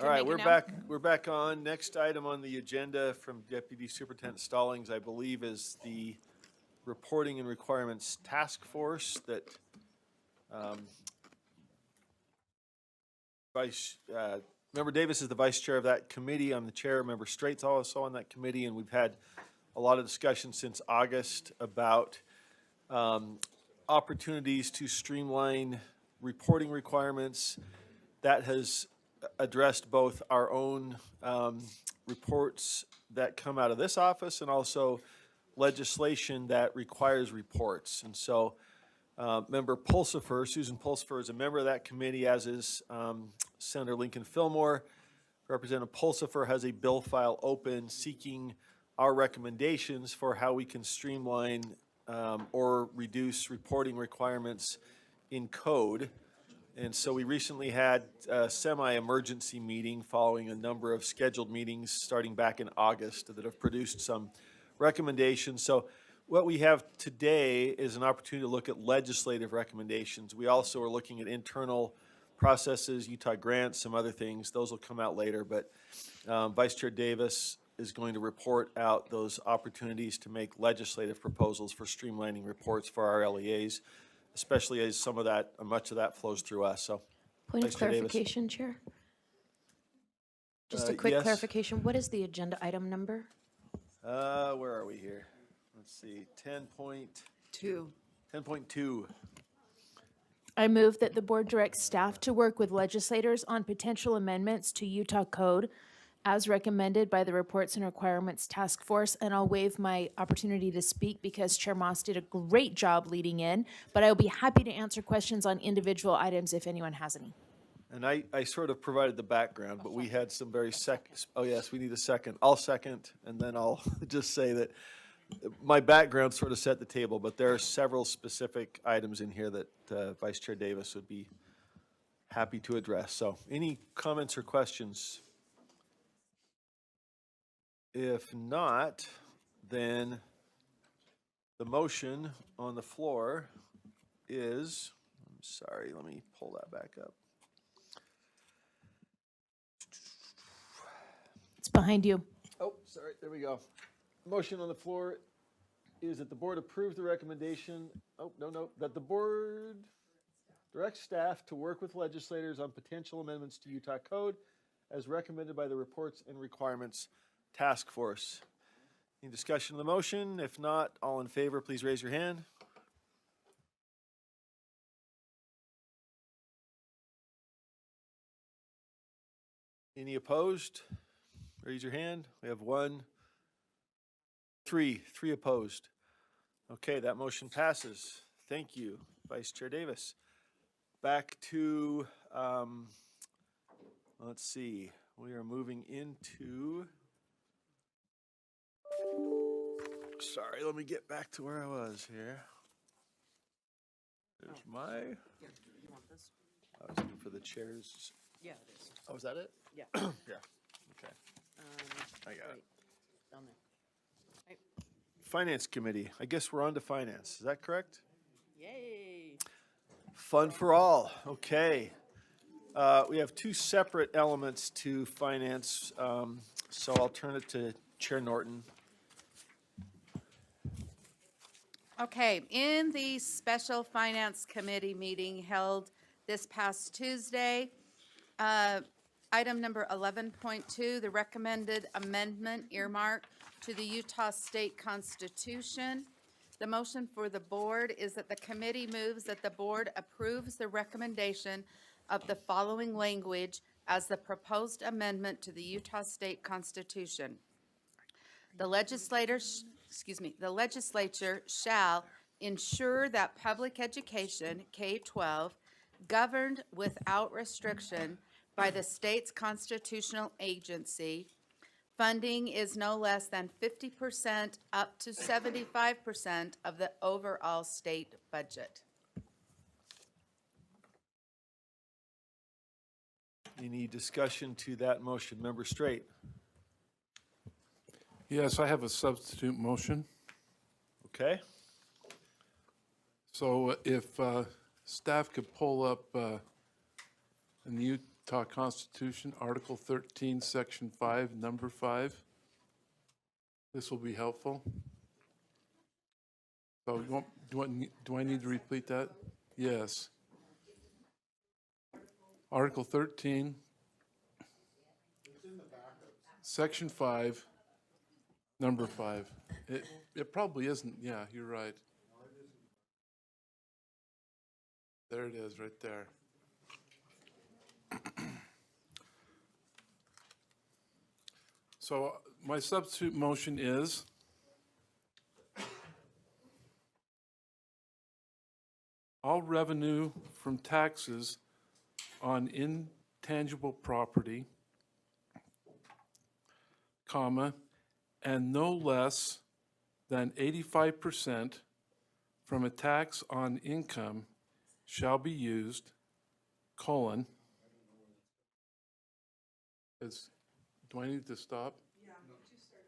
All right, we're back on. Next item on the agenda from Deputy Superintendent Stallings, I believe, is the Reporting and Requirements Task Force that Member Davis is the vice chair of that committee. I'm the chair. Member Straight's also on that committee, and we've had a lot of discussion since August about opportunities to streamline reporting requirements. That has addressed both our own reports that come out of this office and also legislation that requires reports. And so Member Pulsifer, Susan Pulsifer, is a member of that committee, as is Senator Lincoln Fillmore. Representative Pulsifer has a bill file open seeking our recommendations for how we can streamline or reduce reporting requirements in code. And so we recently had a semi-emergency meeting following a number of scheduled meetings starting back in August that have produced some recommendations. So what we have today is an opportunity to look at legislative recommendations. We also are looking at internal processes, Utah grants, some other things. Those will come out later, but Vice Chair Davis is going to report out those opportunities to make legislative proposals for streamlining reports for our LEAs, especially as some of that, much of that flows through us. So, Point of Vice Chair Davis. clarification, Chair. Just a quick Yes. clarification. What is the agenda item number? Where are we here? Let's see, 10.2. I move that the board directs staff to work with legislators on potential amendments to Utah Code as recommended by the Reports and Requirements Task Force. And I'll waive my opportunity to speak because Chair Moss did a great job leading in, but I'll be happy to answer questions on individual items if anyone has any. And I sort of provided the background, but we had some very oh yes, we need a second. I'll second, and then I'll just say that my background sort of set the table, but there are several specific items in here that Vice Chair Davis would be happy to address. So any comments or questions? If not, then the motion on the floor is, I'm sorry, let me pull that back up. It's behind you. Oh, sorry, there we go. Motion on the floor is that the board approves the recommendation, that the board directs staff to work with legislators on potential amendments to Utah Code as recommended by the Reports and Requirements Task Force. Any discussion of the motion? If not, all in favor, please raise your hand. Any opposed? Raise your hand. We have three opposed. Okay, that motion passes. Thank you, Vice Chair Davis. Back to, let's see, we are moving into, sorry, let me get back to where I was here. There's my, I was looking for the chairs. Yeah, it is. Oh, is that it? Yeah. Yeah, okay. I got it. Down there. Right. Finance Committee, I guess we're on to finance, is that correct? Yay. Fun for all, okay. We have two separate elements to finance, so I'll turn it to Chair Norton. Okay, in the Special Finance Committee meeting held this past Tuesday, item number 11.2, the recommended amendment earmark to the Utah State Constitution. The motion for the board is that the committee moves that the board approves the recommendation of the following language as the proposed amendment to the Utah State Constitution. The legislature shall ensure that public education, K-12, governed without restriction by the state's constitutional agency, funding is no less than 50% up to 75% of the overall state budget. Any discussion to that motion? Member Straight. Yes, I have a substitute motion. Okay. So if staff could pull up in the Utah Constitution, Article 13, Section 5, Number 5. This will be helpful. So do I need to repeat that? Yes. Article 13, Section 5, Number 5. It probably isn't. Yeah, you're right. There it is, right there. So my substitute motion is all revenue from taxes on intangible property, comma, and no less than 85% from a tax on income shall be used, colon. Do I need to stop? Yeah, you start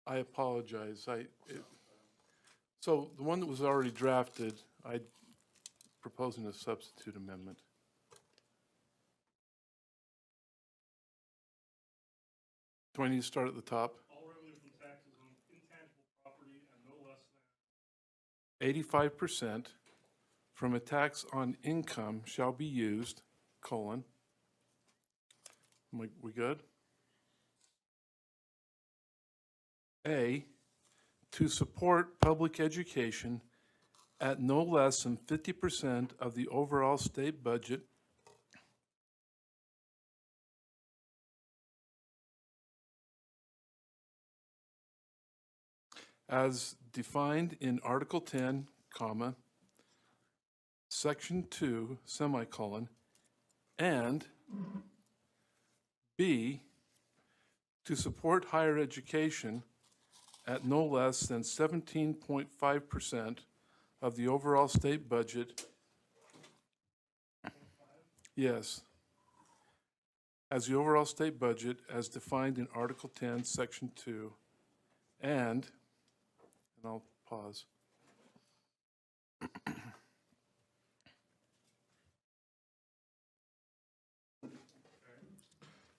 over. I apologize. So the one that was already drafted, I'm proposing a substitute amendment. Do I need to start at the top? All revenue from taxes on intangible property and no less than 85% from a tax on income shall be used, colon. We good? A, to support public education at no less than 50% of the overall state budget as defined in Article 10, comma, Section 2, semicolon, and B, to support higher education at no less than 17.5% of the overall state budget. Yes. As the overall state budget as defined in Article 10, Section 2, and I'll pause.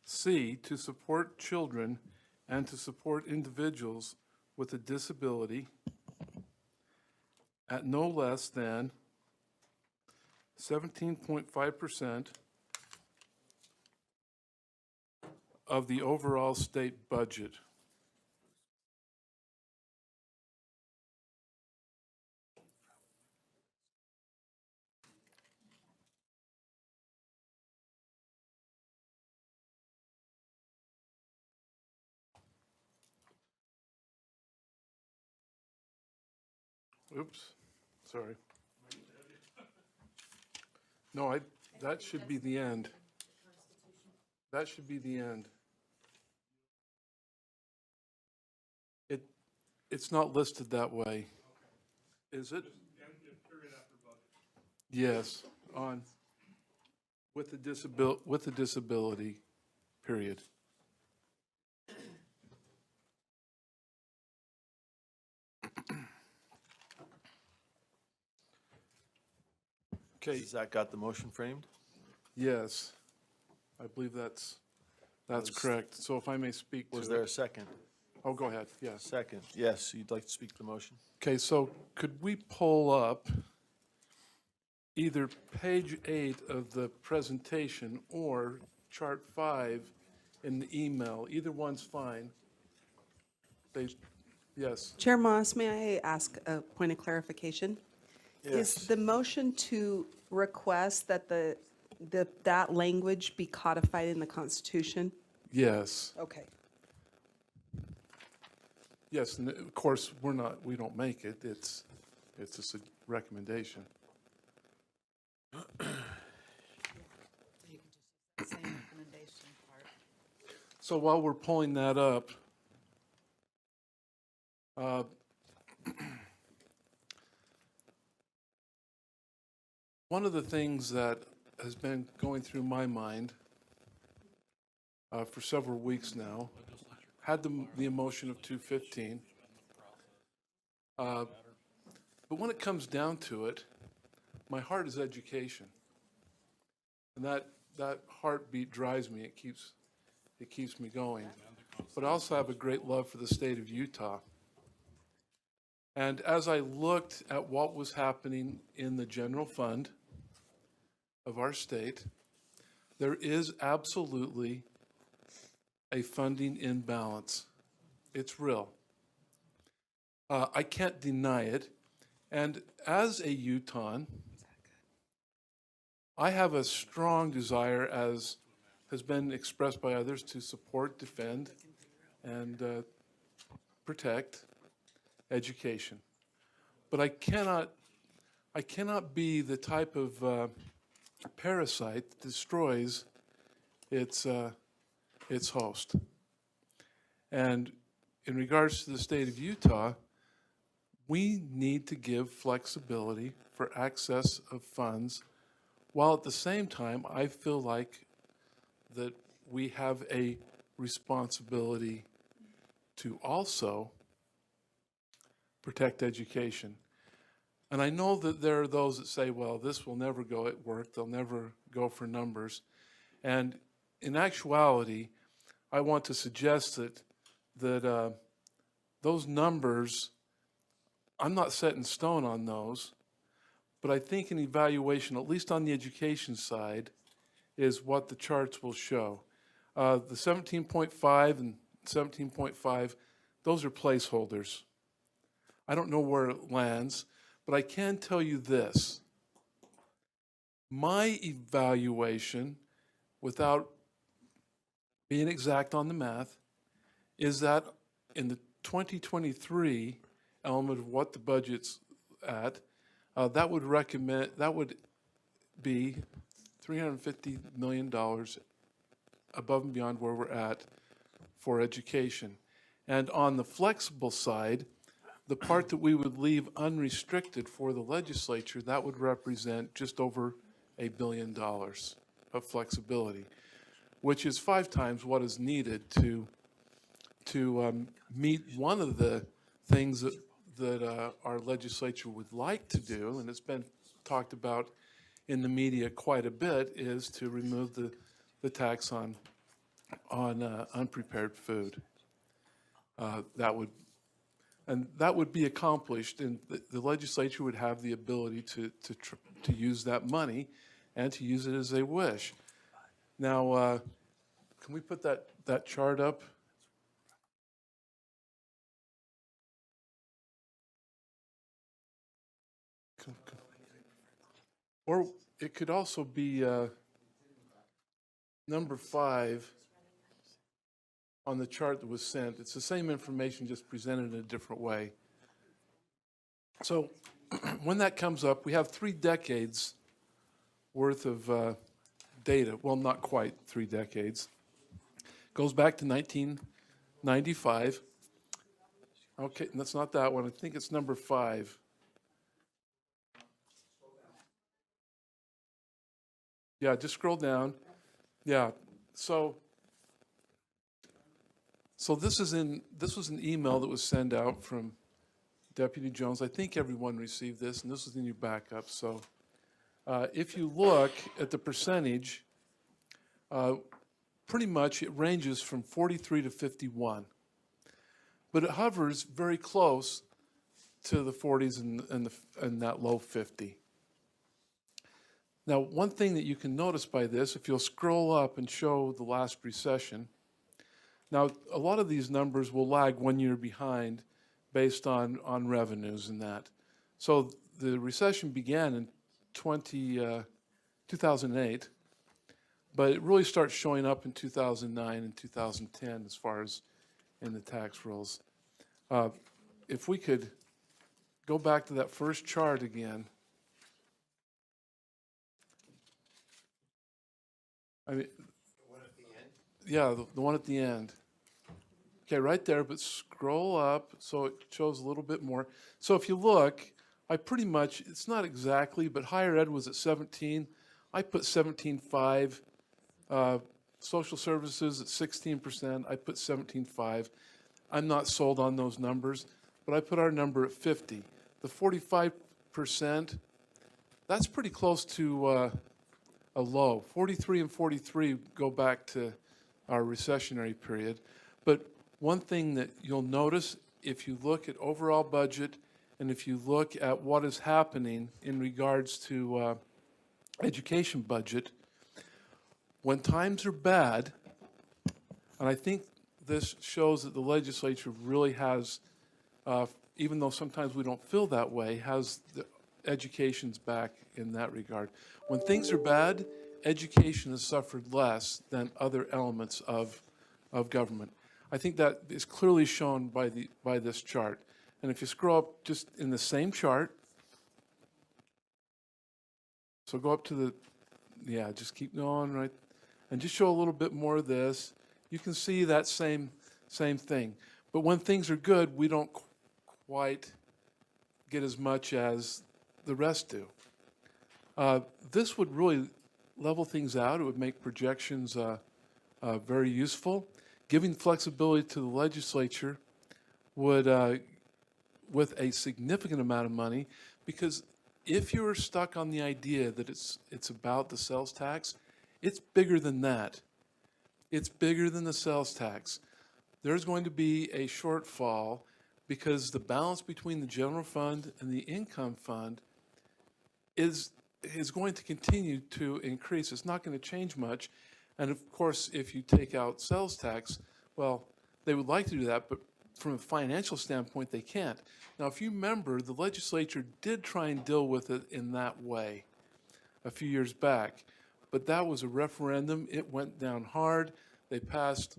C, to support children and to support individuals with a disability at no less than 17.5% of the overall state budget. Oops, sorry. No, that should be the end. That should be the end. It's not listed that way. Is it? period after budget. Yes, with the disability, period. Okay, Has that got the motion framed? yes, I believe that's correct. So if I may speak to Was there it. a second? Oh, go ahead, yes. Second, yes, you'd like to speak to the motion? Okay, so could we pull up either page 8 of the presentation or chart 5 in the email? Either one's fine. Yes, Chair Moss, may I ask a point of clarification? Is the motion to request that that language be codified in the Constitution? yes, Okay. yes, and of course, we don't make it, it's just a recommendation. Same recommendation part. So while we're pulling that up, one of the things that has been going through my mind for several weeks now, had the emotion of 215. But when it comes down to it, my heart is education. And that heartbeat drives me. It keeps me going. But I also have a great love for the state of Utah. And as I looked at what was happening in the general fund of our state, there is absolutely a funding imbalance. It's real. I can't deny it. And as a Utahn, I have a strong desire, as has been expressed by others, to support, defend, and protect education. But I cannot be the type of parasite that destroys its host. And in regards to the state of Utah, we need to give flexibility for access of funds, while at the same time, I feel like that we have a responsibility to also protect education. And I know that there are those that say, well, this will never go at work, they'll never go for numbers. And in actuality, I want to suggest that those numbers, I'm not set in stone on those, but I think an evaluation, at least on the education side, is what the charts will show. The 17.5 and 17.5, those are placeholders. I don't know where it lands, but I can tell you this. My evaluation, without being exact on the math, is that in the 2023 element of what the budget's at, that would be $350 million above and beyond where we're at for education. And on the flexible side, the part that we would leave unrestricted for the legislature, that would represent just over $1 billion of flexibility, which is 5 times what is needed to meet one of the things that our legislature would like to do, and it's been talked about in the media quite a bit, is to remove the tax on unprepared food. That would be accomplished, and the legislature would have the ability to use that money and to use it as they wish. Now, can we put that chart up? Or it could also be number 5 on the chart that was sent. It's the same information, just presented in a different way. So when that comes up, we have 3 decades worth of data. Well, not quite 3 decades. Goes back to 1995. Okay, that's not that one. I think it's number 5. Yeah, just scroll down. Yeah, so this was an email that was sent out from Deputy Jones. I think everyone received this, and this is in your backup. So if you look at the percentage, pretty much it ranges from 43 to 51. But it hovers very close to the 40s and that low 50. Now, one thing that you can notice by this, if you'll scroll up and show the last recession, now a lot of these numbers will lag 1 year behind based on revenues and that. So the recession began in 2008, but it really starts showing up in 2009 and 2010 as far as in the tax rolls. If we could go back to that first chart again. I mean, the one at the end? Yeah, the one at the end. Okay, right there, but scroll up so it shows a little bit more. So if you look, I pretty much, it's not exactly, but higher ed was at 17. I put 17.5. Social services at 16%. I put 17.5. I'm not sold on those numbers, but I put our number at 50. The 45%, that's pretty close to a low. 43 and 43 go back to our recessionary period. But one thing that you'll notice if you look at overall budget and if you look at what is happening in regards to education budget, when times are bad, and I think this shows that the legislature really has, even though sometimes we don't feel that way, has the education's back in that regard. When things are bad, education has suffered less than other elements of government. I think that is clearly shown by this chart. And if you scroll up just in the same chart, so go up to the, yeah, just keep going, right? And just show a little bit more of this. You can see that same thing. But when things are good, we don't quite get as much as the rest do. This would really level things out. It would make projections very useful. Giving flexibility to the legislature would, with a significant amount of money, because if you're stuck on the idea that it's about the sales tax, it's bigger than that. It's bigger than the sales tax. There's going to be a shortfall because the balance between the general fund and the income fund is going to continue to increase. It's not going to change much. And of course, if you take out sales tax, well, they would like to do that, but from a financial standpoint, they can't. Now, if you remember, the legislature did try and deal with it in that way a few years back, but that was a referendum. It went down hard. They passed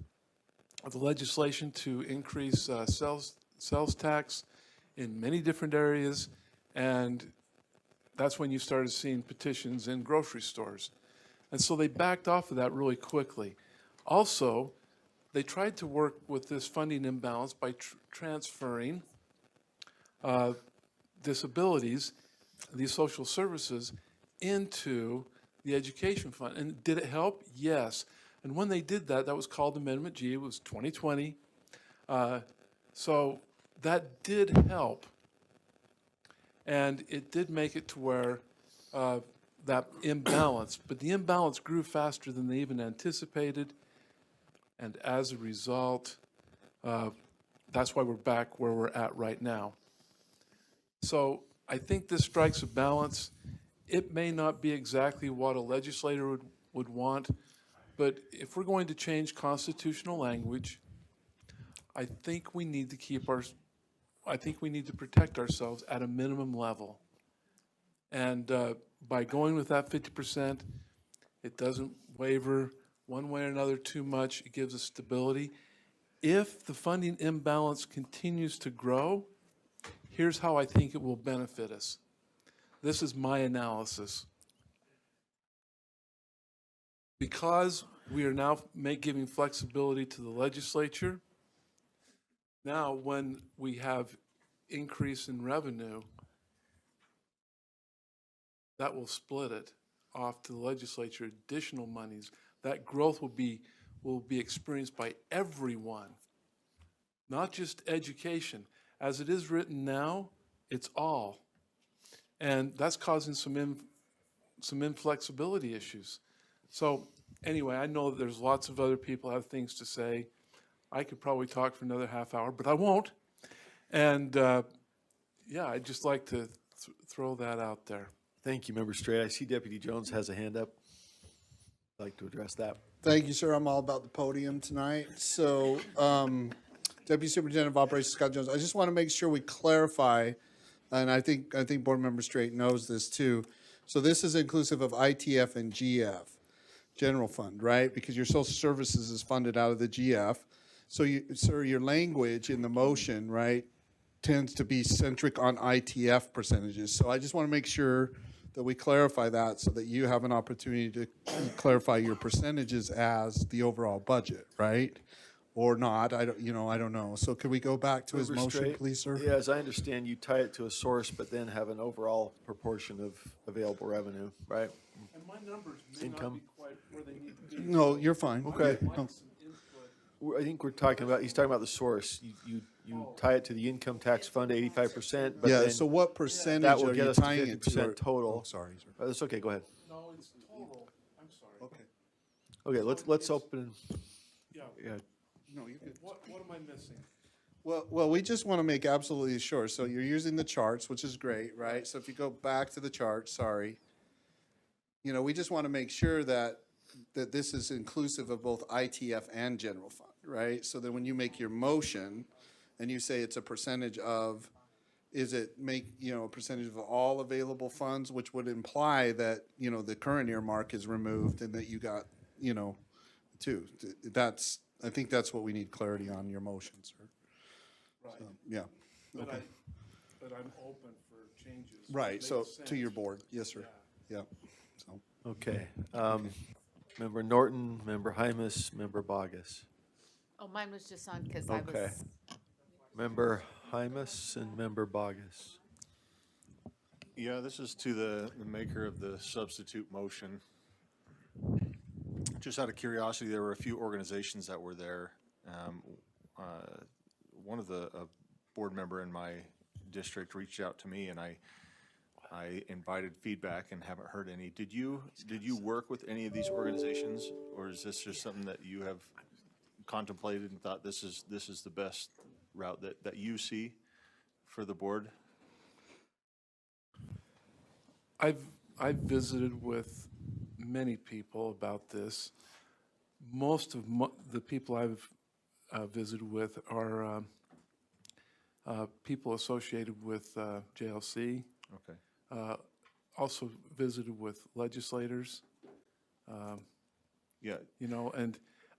the legislation to increase sales tax in many different areas, and that's when you started seeing petitions in grocery stores. And so they backed off of that really quickly. Also, they tried to work with this funding imbalance by transferring disabilities, these social services, into the education fund. And did it help? Yes. And when they did that, that was called Amendment G. It was 2020. So that did help. And it did make it to where that imbalance, but the imbalance grew faster than they even anticipated. And as a result, that's why we're back where we're at right now. So I think this strikes a balance. It may not be exactly what a legislator would want, but if we're going to change constitutional language, I think we need to protect ourselves at a minimum level. And by going with that 50%, it doesn't waver one way or another too much. It gives us stability. If the funding imbalance continues to grow, here's how I think it will benefit us. This is my analysis. Because we are now giving flexibility to the legislature, now when we have increase in revenue, that will split it off to the legislature, additional monies. That growth will be experienced by everyone, not just education. As it is written now, it's all. And that's causing some inflexibility issues. So anyway, I know that there's lots of other people have things to say. I could probably talk for another half hour, but I won't. And yeah, I'd just like to throw that out there. Thank you, Member Straight. I see Deputy Jones has a hand up. I'd like to address that. Thank you, sir. I'm all about the podium tonight. So, Deputy Superintendent of Operations Scott Jones, I just want to make sure we clarify, and I think Board Member Straight knows this too. So this is inclusive of ITF and GF, general fund, right? Because your social services is funded out of the GF. So, sir, your language in the motion, right, tends to be centric on ITF percentages. So I just want to make sure that we clarify that so that you have an opportunity to clarify your percentages as the overall budget, right? Or not, I don't know. So could we go back to his Member motion, Straight? please, sir? Yeah, as I understand, you tie it to a source, but then have an overall proportion of available revenue, right? And my numbers may not Income. be quite where they need to be. No, you're fine. Okay. No. I think he's talking about the source. You tie it to the income tax fund, 85%, but Yeah, then so what percentage that will are get you us to tying it to? 50% total. Oh, sorry, sir. That's okay, go ahead. No, it's total. Okay, let's open, Yeah, yeah, No, you're good. what am I missing? Well, we just want to make absolutely sure. So you're using the charts, which is great, right? So if you go back to the chart, sorry. We just want to make sure that this is inclusive of both ITF and general fund, right? So that when you make your motion and you say it's a percentage of, is it a percentage of all available funds, which would imply that, the current earmark is removed and that you got, two. I think that's what we need clarity on your motion, sir. Right. Yeah. But I'm open for changes. Right, Makes so to sense. your board, yes, sir. Yeah. So, okay. Member Norton, Member Hymus, Member Bogus. Oh, mine was just on because I Okay. was, Member Hymus and Member Bogus. Yeah, this is to the maker of the substitute motion. Just out of curiosity, there were a few organizations that were there. One of a board member in my district reached out to me, and I invited feedback and haven't heard any. Did you work with any of these organizations, or is this just something that you have contemplated and thought this is the best route that you see for the board? I've visited with many people about this. Most of the people I've visited with are people associated with JLC. Okay. Also visited with legislators. Yeah,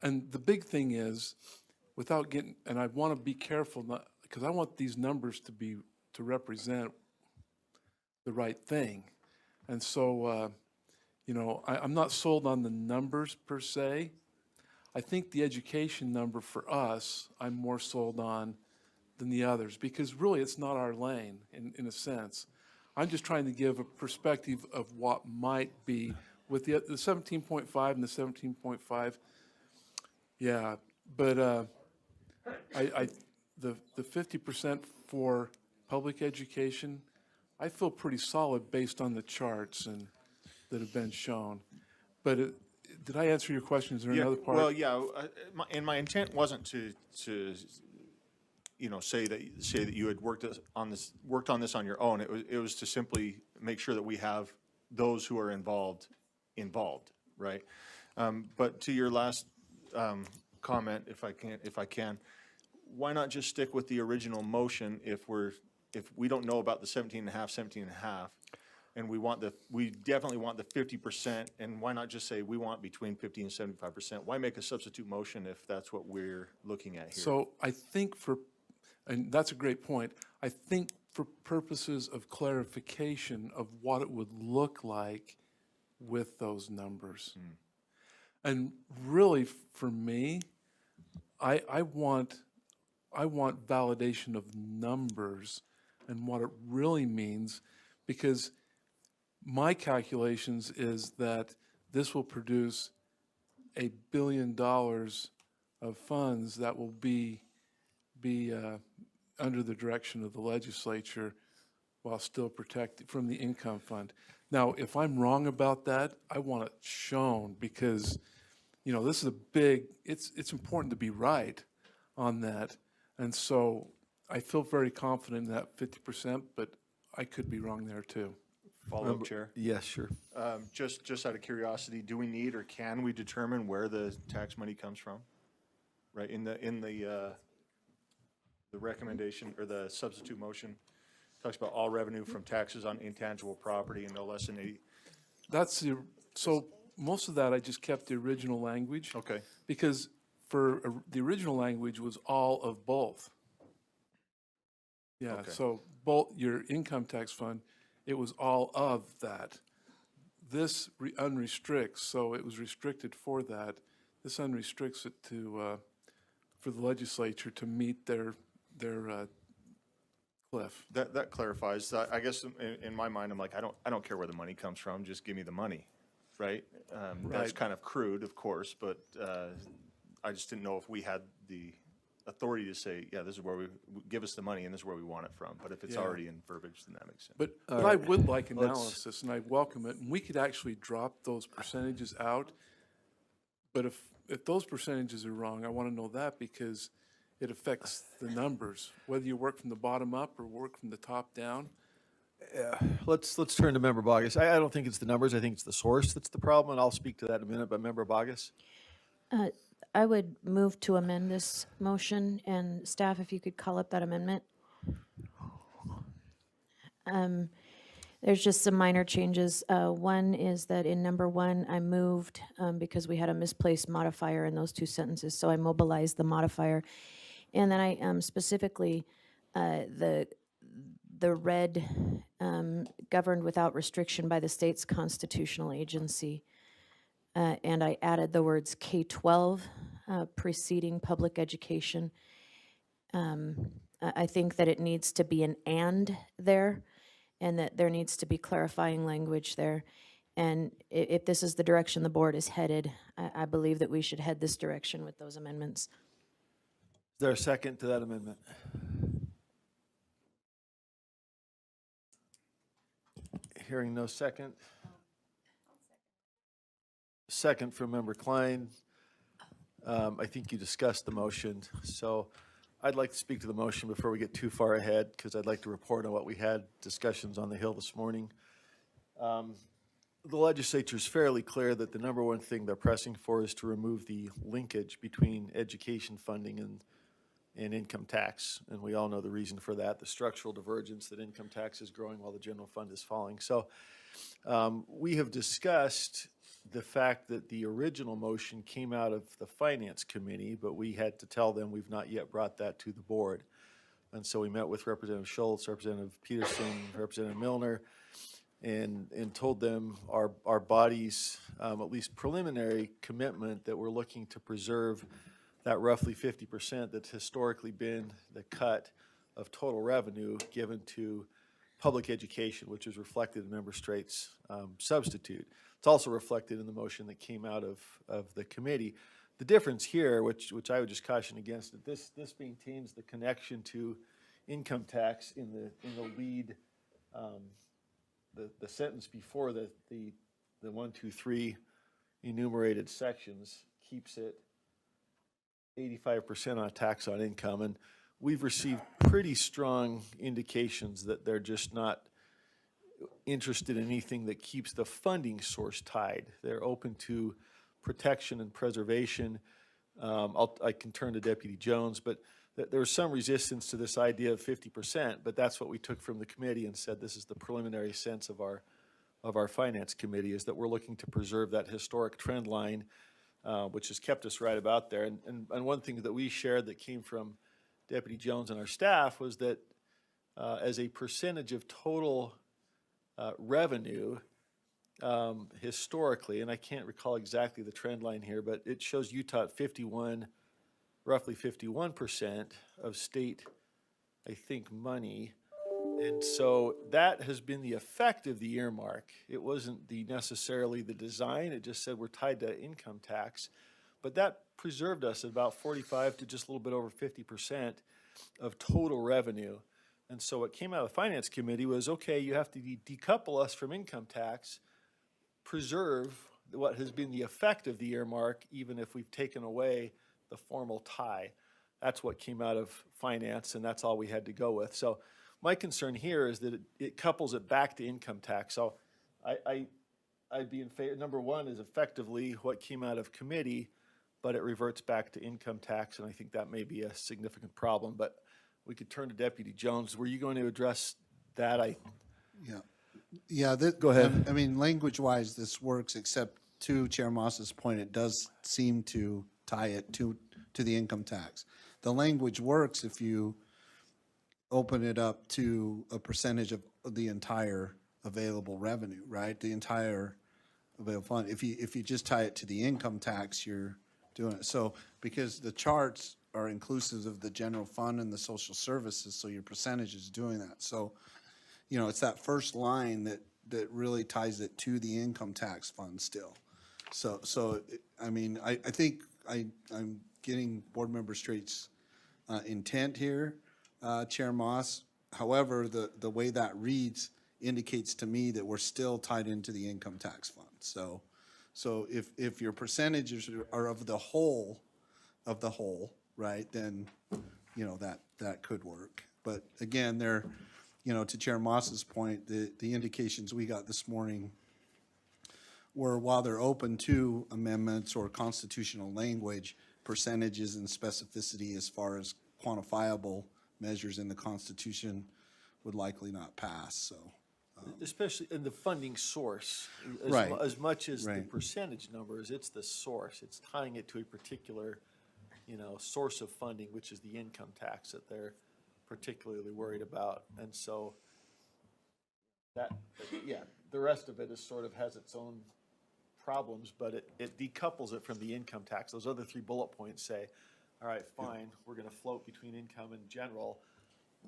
And the big thing is, without getting, and I want to be careful, because I want these numbers to represent the right thing. And so, I'm not sold on the numbers per se. I think the education number for us, I'm more sold on than the others, because really it's not our lane in a sense. I'm just trying to give a perspective of what might be with the 17.5 and the 17.5. Yeah, but the 50% for public education, I feel pretty solid based on the charts that have been shown. But did I answer your question? Is there another part? Well, yeah, my intent wasn't to say that you had worked on this on your own. It was to simply make sure that we have those who are involved, right? But to your last comment, if I can, why not just stick with the original motion if we don't know about the 17.5, and we definitely want the 50%, and why not just say we want between 50 and 75%? Why make a substitute motion if that's what we're looking at here? So I think and that's a great point, I think for purposes of clarification of what it would look like with those numbers. And really, for me, I want validation of numbers and what it really means, because my calculations is that this will produce $1 billion of funds that will be under the direction of the legislature while still protected from the income fund. Now, if I'm wrong about that, I want it shown, because, this is it's important to be right on that. And so I feel very confident in that 50%, but I could be wrong there too. Follow-up, Chair? Yes, sure. Just out of curiosity, do we need or can we determine where the tax money comes from? Right, in the recommendation or the substitute motion, talks about all revenue from taxes on intangible property and no less than 80. So most of that, I just kept the original language. Okay. Because the original language was all of both. Yeah, Okay. so both your income tax fund, it was all of that. This unrestricts, so it was restricted for that. This unrestricts it for the legislature to meet their cliff. That clarifies. I guess in my mind, I'm like, I don't care where the money comes from, just give me the money, right? That's Right. kind of crude, of course, but I just didn't know if we had the authority to say, yeah, this is where give us the money and this is where we want it from. But if it's Yeah. already in verbiage, then that makes sense. But I right. would like Let's- analysis, and I welcome it, and we could actually drop those percentages out But if those percentages are wrong, I want to know that because it affects the numbers, whether you work from the bottom up or work from the top down. Let's turn to Member Bogus. I don't think it's the numbers. I think it's the source that's the problem, and I'll speak to that in a minute. But Member Bogus, I would move to amend this motion, and staff, if you could call up that amendment. There's just some minor changes. One is that in number 1, I moved, because we had a misplaced modifier in those 2 sentences, so I mobilized the modifier. And then I specifically, the red, governed without restriction by the state's constitutional agency. And I added the words K-12, preceding public education. I think that it needs to be an and there, and that there needs to be clarifying language there. And if this is the direction the board is headed, I believe that we should head this direction with those amendments. is there a second to that amendment? Hearing no second. Second from Member Klein. I think you discussed the motion, so I'd like to speak to the motion before we get too far ahead, because I'd like to report on what we had discussions on the Hill this morning. The legislature is fairly clear that the number one thing they're pressing for is to remove the linkage between education funding and income tax. And we all know the reason for that, the structural divergence that income tax is growing while the general fund is falling. So we have discussed the fact that the original motion came out of the Finance Committee, but we had to tell them we've not yet brought that to the board. And so we met with Representative Schultz, Representative Peterson, Representative Milner, and told them our body's at least preliminary commitment that we're looking to preserve that roughly 50% that's historically been the cut of total revenue given to public education, which is reflected in Member Straight's substitute. It's also reflected in the motion that came out of the committee. The difference here, which I would just caution against, that this maintains the connection to income tax in the lead, the sentence before the 1, 2, 3 enumerated sections keeps it 85% on tax on income. And we've received pretty strong indications that they're just not interested in anything that keeps the funding source tied. They're open to protection and preservation. I can turn to Deputy Jones, but there was some resistance to this idea of 50%, but that's what we took from the committee and said this is the preliminary sense of our Finance Committee, is that we're looking to preserve that historic trend line, which has kept us right about there. And one thing that we shared that came from Deputy Jones and our staff was that as a percentage of total revenue, historically, and I can't recall exactly the trend line here, but it shows Utah at roughly 51% of state, I think, money. And so that has been the effect of the earmark. It wasn't necessarily the design, it just said we're tied to income tax. But that preserved us at about 45 to just a little bit over 50% of total revenue. And so what came out of the Finance Committee was, okay, you have to decouple us from income tax, preserve what has been the effect of the earmark, even if we've taken away the formal tie. That's what came out of Finance, and that's all we had to go with. So my concern here is that it couples it back to income tax. So I'd be in favor. Number one is effectively what came out of committee, but it reverts back to income tax, and I think that may be a significant problem. But we could turn to Deputy Jones. Were you going to address that? Yeah. Go ahead. I mean, language-wise, this works, except to Chair Moss's point, it does seem to tie it to the income tax. The language works if you open it up to a percentage of the entire available revenue, right? The entire available fund. If you just tie it to the income tax, you're doing it. So because the charts are inclusive of the general fund and the social services, so your percentage is doing that. So, you know, it's that first line that really ties it to the income tax fund still. So I mean, I think I'm getting Board Member Straight's intent here, Chair Moss. However, the way that reads indicates to me that we're still tied into the income tax fund. So So if your percentages are of the whole, right, then, you know, that could work. But again, you know, to Chair Moss's point, the indications we got this morning were, while they're open to amendments or constitutional language, percentages and specificity as far as quantifiable measures in the Constitution would likely not pass, so. Especially in the funding source. Right. As much as the Right. percentage numbers, it's the source. It's tying it to a particular, you know, source of funding, which is the income tax that they're particularly worried about. And so that, yeah, the rest of it is sort of has its own problems, but it decouples it from the income tax. Those other 3 bullet points say, all right, fine, we're gonna float between income and general,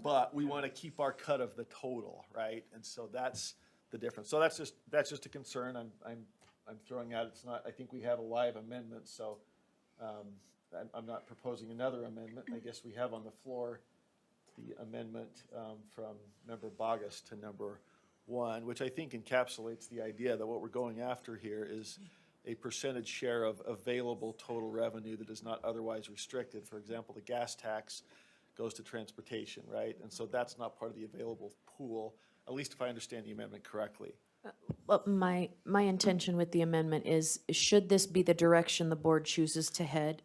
but we want to keep our cut of the total, right? And so that's the difference. So that's just a concern I'm throwing out. It's not, I think we have a live amendment, so I'm not proposing another amendment. I guess we have on the floor the amendment from Member Bogus to number 1, which I think encapsulates the idea that what we're going after here is a percentage share of available total revenue that is not otherwise restricted. For example, the gas tax goes to transportation, right? And so that's not part of the available pool, at least if I understand the amendment correctly. Well, my intention with the amendment is, should this be the direction the board chooses to head,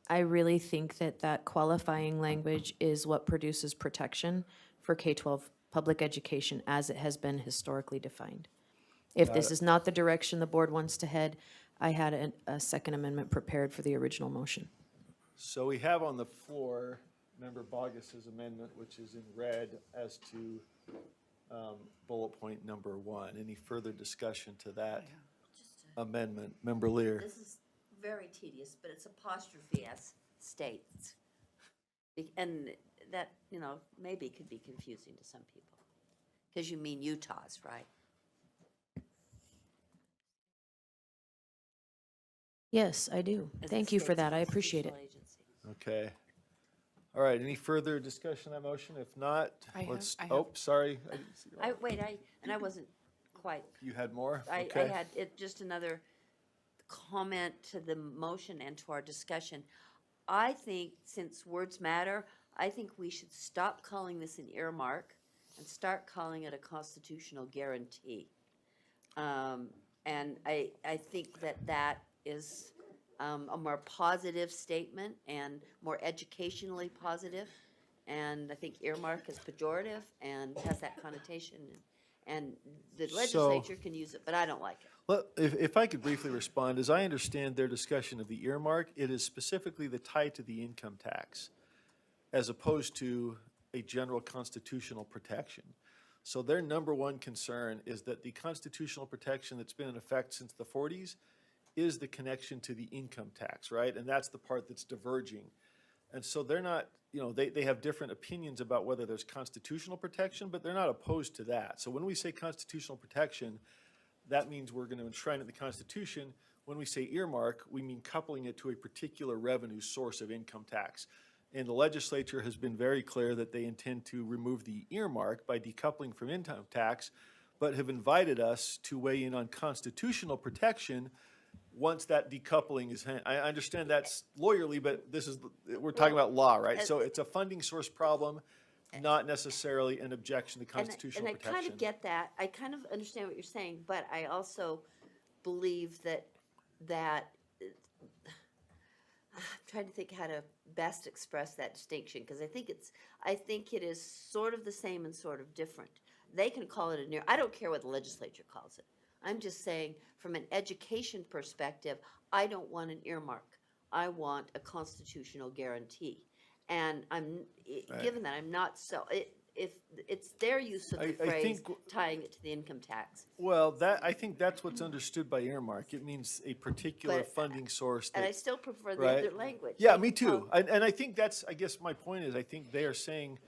I really think that qualifying language is what produces protection for K-12 public education as it has been historically defined. If this is not the direction the board wants to head, I had a second amendment prepared for the original motion. So we have on the floor Member Bogus's amendment, which is in red as to bullet point number 1. Any further discussion to that amendment? Member Lear? This is very tedious, but it's apostrophe S states. And that, you know, maybe could be confusing to some people. Because you mean Utah's, right? Yes, I do. As Thank the you for state's that. I appreciate it. constitutional agency. Okay. All right, any further discussion on that motion? If not, let's, oh, sorry. I didn't see your- I wasn't quite, You had more? I Okay. had just another comment to the motion and to our discussion. I think, since words matter, I think we should stop calling this an earmark and start calling it a constitutional guarantee. And I think that is a more positive statement and more educationally positive. And I think earmark is pejorative and has that connotation. And the legislature can use it, but I don't like it. Well, if I could briefly respond, as I understand their discussion of the earmark, it is specifically the tie to the income tax, as opposed to a general constitutional protection. So their number 1 concern is that the constitutional protection that's been in effect since the 40s is the connection to the income tax, right? And that's the part that's diverging. And so they're not, you know, they have different opinions about whether there's constitutional protection, but they're not opposed to that. So when we say constitutional protection, that means we're going to enshrine it in the Constitution. When we say earmark, we mean coupling it to a particular revenue source of income tax. And the legislature has been very clear that they intend to remove the earmark by decoupling from income tax, but have invited us to weigh in on constitutional protection once that decoupling is, I understand that's lawyerly, but this is, we're talking about law, right? So it's a funding source problem, not necessarily an objection to constitutional And I protection. kind of get that. I kind of understand what you're saying, but I also believe that I'm trying to think how to best express that distinction, because I think it is sort of the same and sort of different. They can call it I don't care what the legislature calls it. I'm just saying, from an education perspective, I don't want an earmark. I want a constitutional guarantee. And given that, I'm not so, if it's their use of the I phrase think- tying it to the income tax. Well, I think that's what's understood by earmark. It means a particular But- funding source And I that, still prefer the right? other language. Yeah, me too. And I think that's, I guess my point is, I think they are saying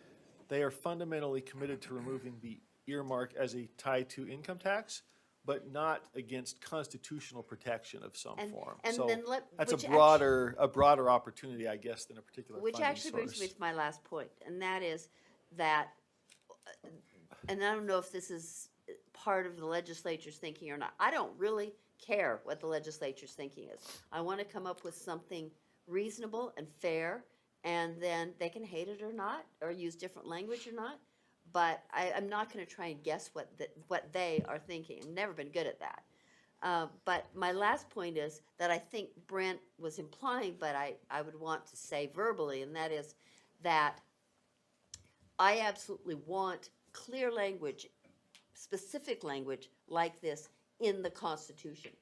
they are fundamentally committed to removing the earmark as a tie to income tax, but not against constitutional protection of some And- form. and So then that's a which broader opportunity, I guess, than a particular Which funding actually brings me source. to my last point, and that is that, and I don't know if this is part of the legislature's thinking or not, I don't really care what the legislature's thinking is. I want to come up with something reasonable and fair, and then they can hate it or not, or use different language or not. But I'm not going to try and guess what they are thinking. I've never been good at that. But my last point is that I think Brent was implying, but I would want to say verbally, and that is that I absolutely want clear language, specific language like this in the Constitution.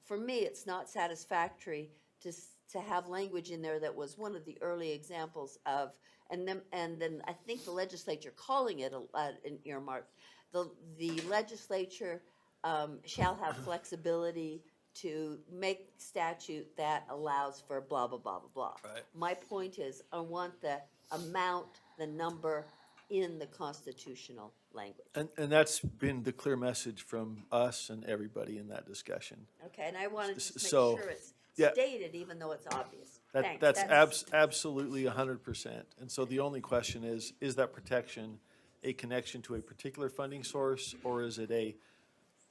For me, it's not satisfactory to have language in there that was one of the early examples of, and then I think the legislature calling it an earmark. The legislature shall have flexibility to make statute that allows for blah, blah, blah, blah, blah. Right. My point is, I want the amount, the number in the constitutional language. And that's been the clear message from us and everybody in that discussion. Okay, and I wanted to just make So, sure it's yeah. stated, even though it's obvious. Thanks. That's absolutely 100%. And so the only question is that protection a connection to a particular funding source, or is it a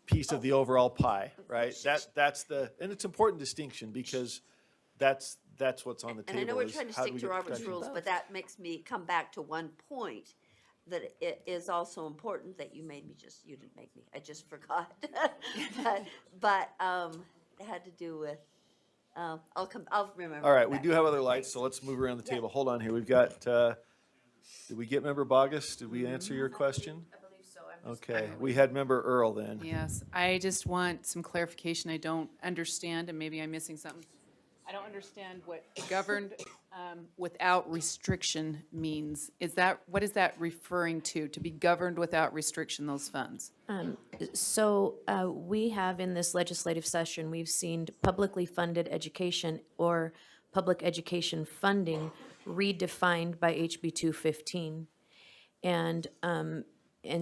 piece of the overall pie, right? That's and it's important distinction, because that's what's on the table. And I know we're is trying to how do stick we to get Robert's protection? rules, but that makes me come back to one point, that it is also important that you didn't make me, I just forgot. But it had to do with, I'll remember. All right, we back. do have other lights, Thanks. so let's move around the Yeah. table. Hold on here. We've got, did we get Member Bogus? Did we answer your question? I believe so. Okay, we had Member Earl then. Yes, I just want some clarification. I don't understand, and maybe I'm missing something. I don't understand what governed without restriction means. What is that referring to be governed without restriction, those funds? So we have in this legislative session, we've seen publicly funded education or public education funding redefined by HB 215. And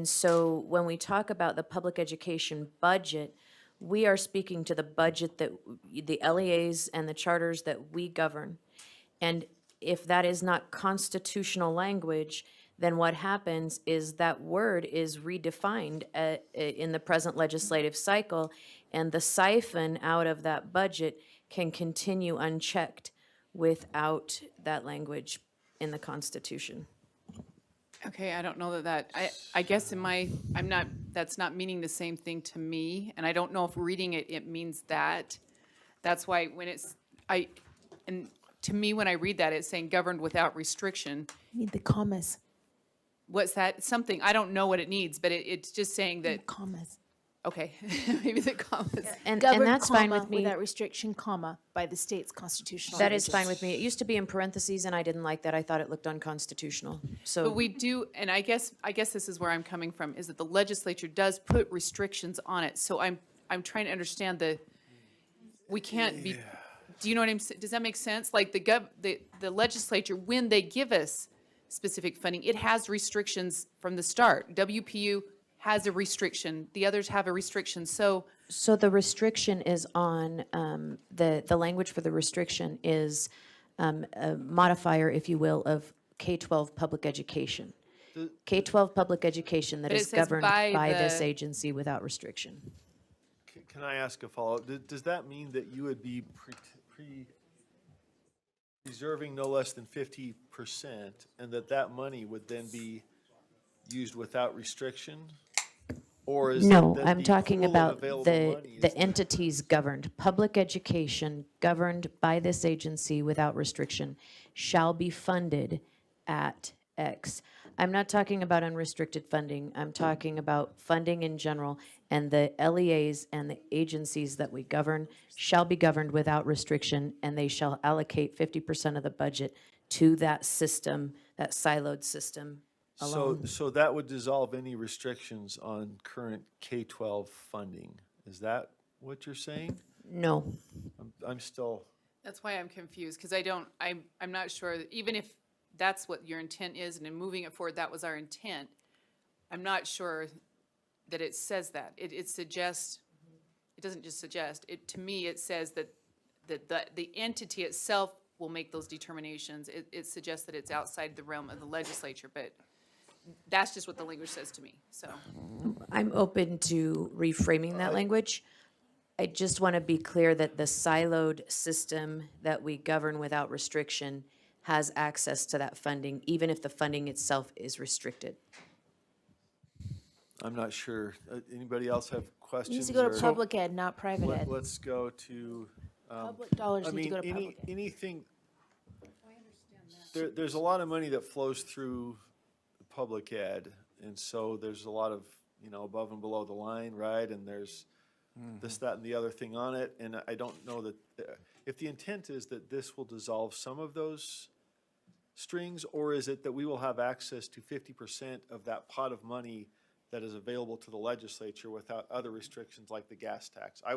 so when we talk about the public education budget, we are speaking to the budget that the LEAs and the charters that we govern. And if that is not constitutional language, then what happens is that word is redefined in the present legislative cycle, and the siphon out of that budget can continue unchecked without that language in the Constitution. Okay, I don't know I guess that's not meaning the same thing to me, and I don't know if reading it means that. That's why and to me, when I read that, it's saying governed without restriction. Need the commas, What's that? Something, I don't know what it needs, but it's just saying that, commas. okay, maybe the commas. And Governed, that's fine comma, with me. without restriction, comma, by the state's constitutional. That is provisions. fine with me. It used to be in parentheses, and I didn't like that. I thought it looked unconstitutional. So. But we do, and I guess this is where I'm coming from, is that the legislature does put restrictions on it. So I'm trying to understand we can't be, do you know what I'm saying? Does that make sense? Like the legislature, when they give us specific funding, it has restrictions from the start. WPU has a restriction, the others have a restriction, so. So the restriction is on, the language for the restriction is a modifier, if you will, of K-12 public education. K-12 public education that But it is says governed by by this the- agency without restriction. Can I ask a follow-up? Does that mean that you would be reserving no less than 50%, and that money would then be used without restriction? Or is it No, that I'm the talking pool of about available the money is- entities governed. Public education governed by this agency without restriction shall be funded at X. I'm not talking about unrestricted funding. I'm talking about funding in general, and the LEAs and the agencies that we govern shall be governed without restriction, and they shall allocate 50% of the budget to that system, that siloed system alone. So that would dissolve any restrictions on current K-12 funding. Is that what you're saying? No. I'm still, That's why I'm confused, because I'm not sure, even if that's what your intent is, and in moving it forward, that was our intent, I'm not sure that it says that. It suggests, it doesn't just suggest, to me, it says that the entity itself will make those determinations. It suggests that it's outside the realm of the legislature, but that's just what the language says to me, so. I'm open to reframing that language. I just want to be clear that the siloed system that we govern without restriction has access to that funding, even if the funding itself is restricted. I'm not sure. Anybody else have questions? Needs to go or- to public ed, not private ed. Let's go to, Public dollars I need to go mean, to public ed. anything, there's a lot of money that flows through public ed, and so there's a lot of, above and below the line, right? And there's this, that, and the other thing on it, and I don't know that, if the intent is that this will dissolve some of those strings, or is it that we will have access to 50% of that pot of money that is available to the legislature without other restrictions like the gas tax? I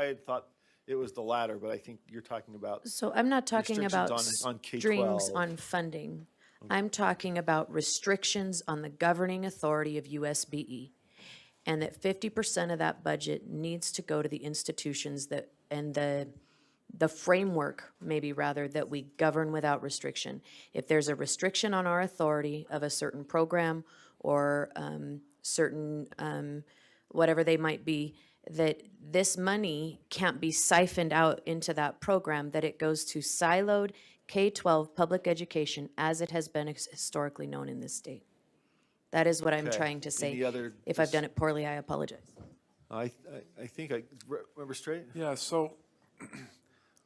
had thought it was the latter, but I think you're talking about, So I'm not talking about Restrictions on strings K-12. on funding. I'm talking about restrictions on the governing authority of USBE. And that 50% of that budget needs to go to the institutions that, and the framework, maybe rather, that we govern without restriction. If there's a restriction on our authority of a certain program or certain, whatever they might be, that this money can't be siphoned out into that program, that it goes to siloed K-12 public education as it has been historically known in this state. That is what I'm Okay. trying to say. Any other If I've done it poorly, I apologize. I think remember straight? Yeah, so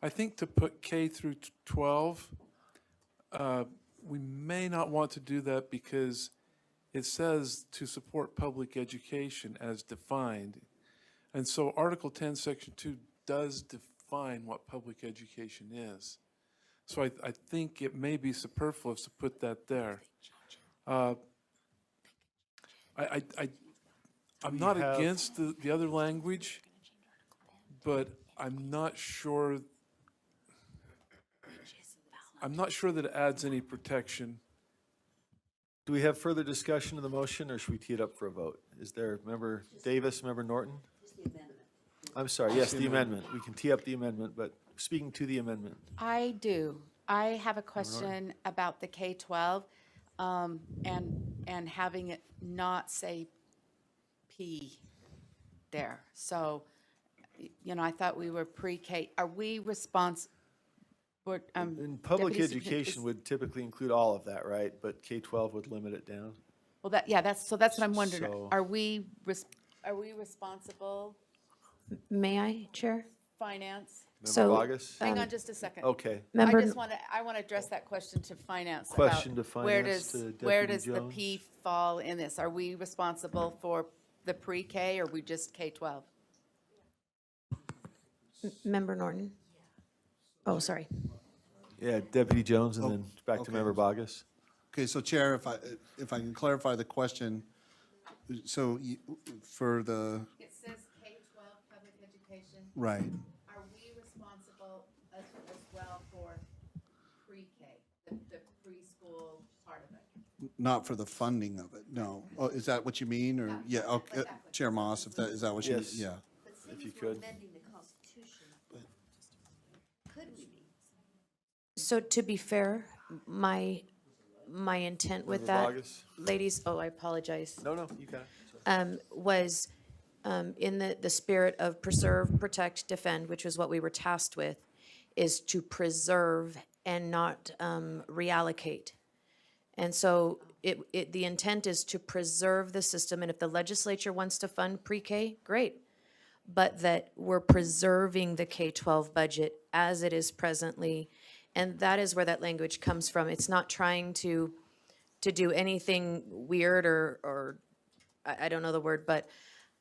I think to put K through 12, we may not want to do that because it says to support public education as defined. And so Article 10, Section 2 does define what public education is. So I think it may be superfluous to put that there. I'm not have- against the other language, but I'm not sure that it adds any protection. Do we have further discussion of the motion, or should we tee it up for a vote? Is there, Member Davis, Member Norton? I'm sorry, yes, the amendment. We can tee up the amendment, but speaking to the amendment. I do. I have a question about the K-12, and having it not say P there. So, I thought we were pre-K. Are we responsible? And public education would typically include all of that, right? But K-12 would limit it down. Well, that's what I'm wondering. So- Are we responsible, May I, Chair? finance? Member So, Vargas? Hang on just a second. Okay. Member- I want to address that question to finance. about Question to where finance does- to Where Deputy does the Jones. P fall in this? Are we responsible for the pre-K, or we just K-12? Member Norton? Oh, sorry. Yeah, Deputy Jones, and then back to okay. Member Vargas. Okay, so Chair, if I can clarify the question, so for the, It says K-12 public education. right, Are we responsible as well for pre-K, the preschool part of it? not for the funding of it, no. Oh, is that what you mean, or, yeah, okay, Chair Moss, is that what you mean? Yes. Yeah. But If you since we're could. amending the Constitution, could we be? So to be fair, my intent with Member that, Vargas? ladies, oh, I apologize, No, you got it. was in the spirit of preserve, protect, defend, which was what we were tasked with, is to preserve and not reallocate. And so the intent is to preserve the system, and if the legislature wants to fund pre-K, great. But that we're preserving the K-12 budget as it is presently, and that is where that language comes from. It's not trying to do anything weird or I don't know the word, but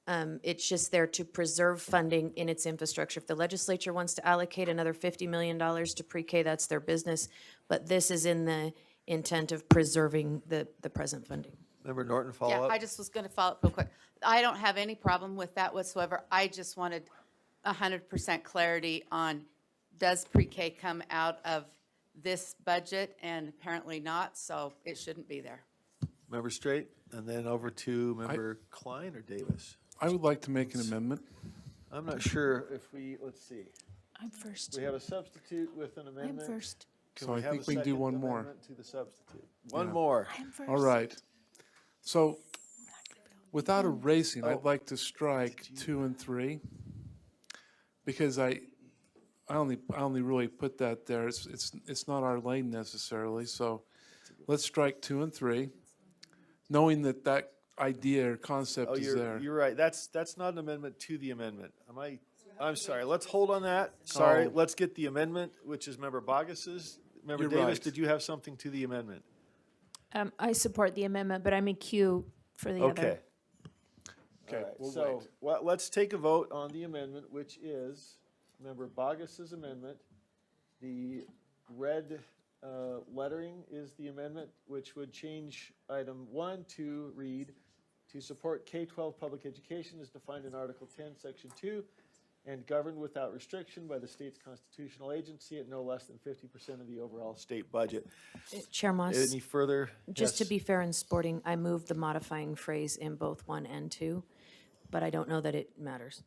it's just there to preserve funding in its infrastructure. If the legislature wants to allocate another $50 million to pre-K, that's their business. But this is in the intent of preserving the present funding. Member Norton, follow Yeah, up? I just was going to follow up real quick. I don't have any problem with that whatsoever. I just wanted 100% clarity on, does pre-K come out of this budget? And apparently not, so it shouldn't be there. Member Straight, and then over to Member Klein or Davis? I would like to make an amendment. I'm not sure if let's see. I'm first. We have a substitute with an I'm amendment. first. Can So I have think a we can do second one more. amendment to the substitute? One more. I'm first. All right. So without erasing, Oh. I'd like to strike 2 and 3. because I only really put that there. It's not our lane necessarily, so let's strike 2 and 3, knowing that that idea or concept Oh, is there. you're right. That's not an amendment to the amendment. I'm sorry. Let's hold on that. Sorry. Oh. Let's get the amendment, which is Member Bogus's. Member You're Davis, right. did you have something to the amendment? I support the amendment, but I'm in queue for the other. Okay. Okay, All right, we'll so, wait. let's take a vote on the amendment, which is Member Bogus's amendment. The red lettering is the amendment, which would change item 1 to read, to support K-12 public education as defined in Article 10, Section 2, and governed without restriction by the state's constitutional agency at no less than 50% of the overall state budget. Chair Moss, Any further? just to Yes. be fair and sporting, I moved the modifying phrase in both 1 and 2, but I don't know that it matters.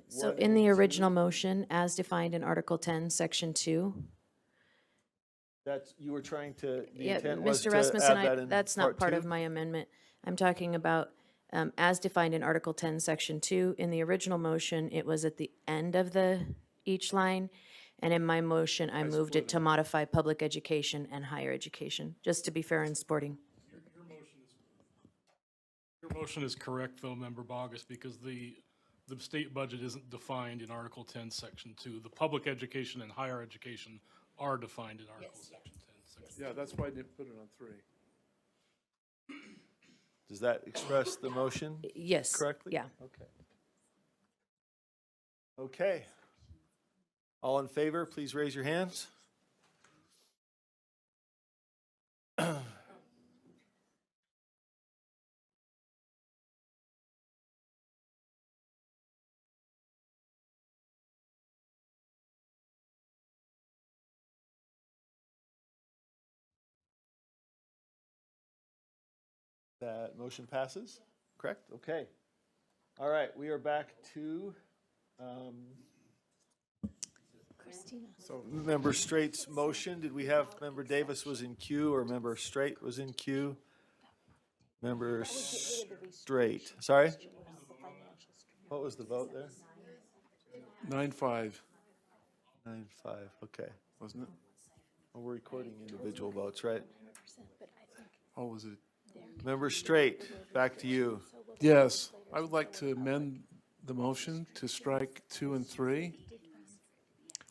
So What in the is- original motion, as defined in Article 10, Section 2, That's, you were trying to, the yeah, intent was Mr. to Rasmussen, add that in that's not part 2? of my amendment. I'm talking about, as defined in Article 10, Section 2. In the original motion, it was at the end of each line, and in my motion, I moved it to modify public education and higher education, just to be fair and sporting. Your motion is correct, though, Member Bogus, because the state budget isn't defined in Article 10, Section 2. The public education and higher education are defined in Article Section 10, Section Yeah, that's why I didn't put it on 3. Does that express the motion Yes. correctly? Yeah. Okay. Okay. All in favor, please raise your hands. That motion passes, correct? Okay. All right, we are back to Member Straight's motion. Did we have Member Davis was in queue or Member Straight was in queue? Member Straight, sorry? What was the vote there? 9-5, 9-5, okay. wasn't it? Well, we're recording individual votes, right? Oh, was it? Member Straight, back to you. Yes, I would like to amend the motion to strike 2 and 3,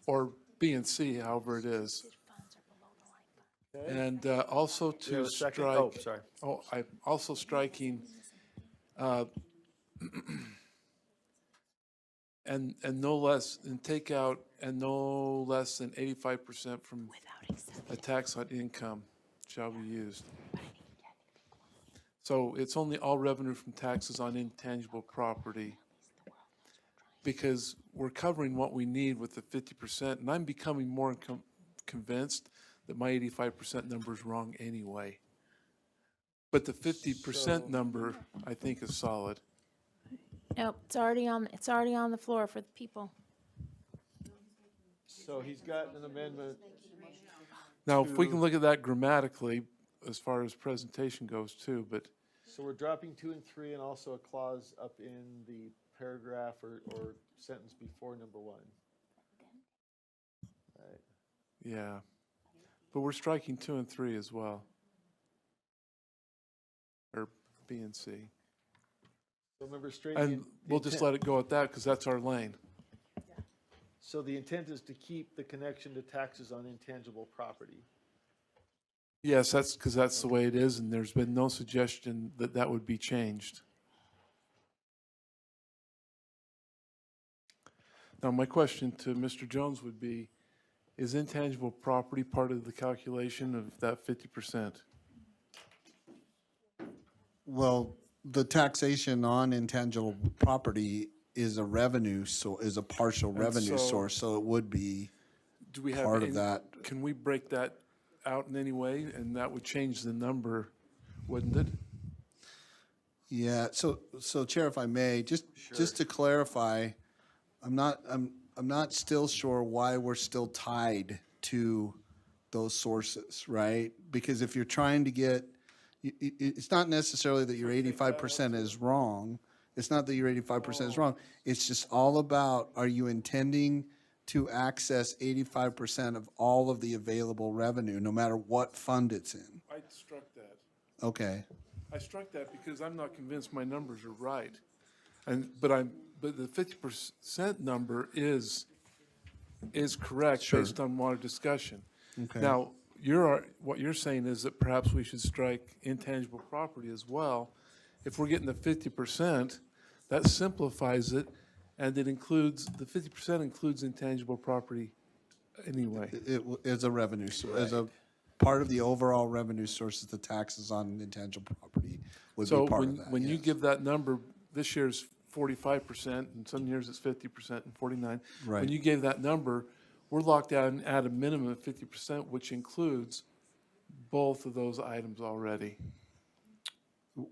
or B and C, however it is. And also Do you have to a second? strike. Oh, sorry. Oh, I'm also striking, and no less, and take out, and no less than 85% from a tax on income shall be used. So it's only all revenue from taxes on intangible property. Because we're covering what we need with the 50%, and I'm becoming more convinced that my 85% number is wrong anyway. But the 50% number, I think, is solid. Nope, it's already on the floor for the people. So he's got an amendment. Now, if we can look at that grammatically, as far as presentation goes too, but So we're dropping 2 and 3 and also a clause up in the paragraph or sentence before number 1. Right. yeah. But we're striking 2 and 3 as well. Or B and C. So Member Straight. And we'll just let it go at that because that's our lane. So the intent is to keep the connection to taxes on intangible property. Yes, that's because that's the way it is, and there's been no suggestion that that would be changed. Now, my question to Mr. Jones would be, is intangible property part of the calculation of that 50%? Well, the taxation on intangible property is a revenue, so is a partial revenue so- source, so it would be Do we have part of any- that. Can we break that out in any way, and that would change the number, wouldn't it? Yeah, so Chair, if I may, just to clarify, I'm not still sure why we're still tied to those sources, right? Because if you're trying to get it's not necessarily that your 85% is wrong. It's not that your 85% is wrong. It's just all about, are you intending to access 85% of all of the available revenue, no matter what fund it's in? I struck that. Okay. I struck that because I'm not convinced my numbers are right. But the 50% number is correct based on our discussion. Okay. Now, what you're saying is that perhaps we should strike intangible property as well. If we're getting the 50%, that simplifies it, and it includes, the 50% includes intangible property anyway. It is a revenue, as a part of the overall revenue sources, the taxes on intangible property would So be part of that. when you yes. give that number, this year's 45%, and some years it's 50% and 49. Right. When you gave that number, we're locked down at a minimum of 50%, which includes both of those items already.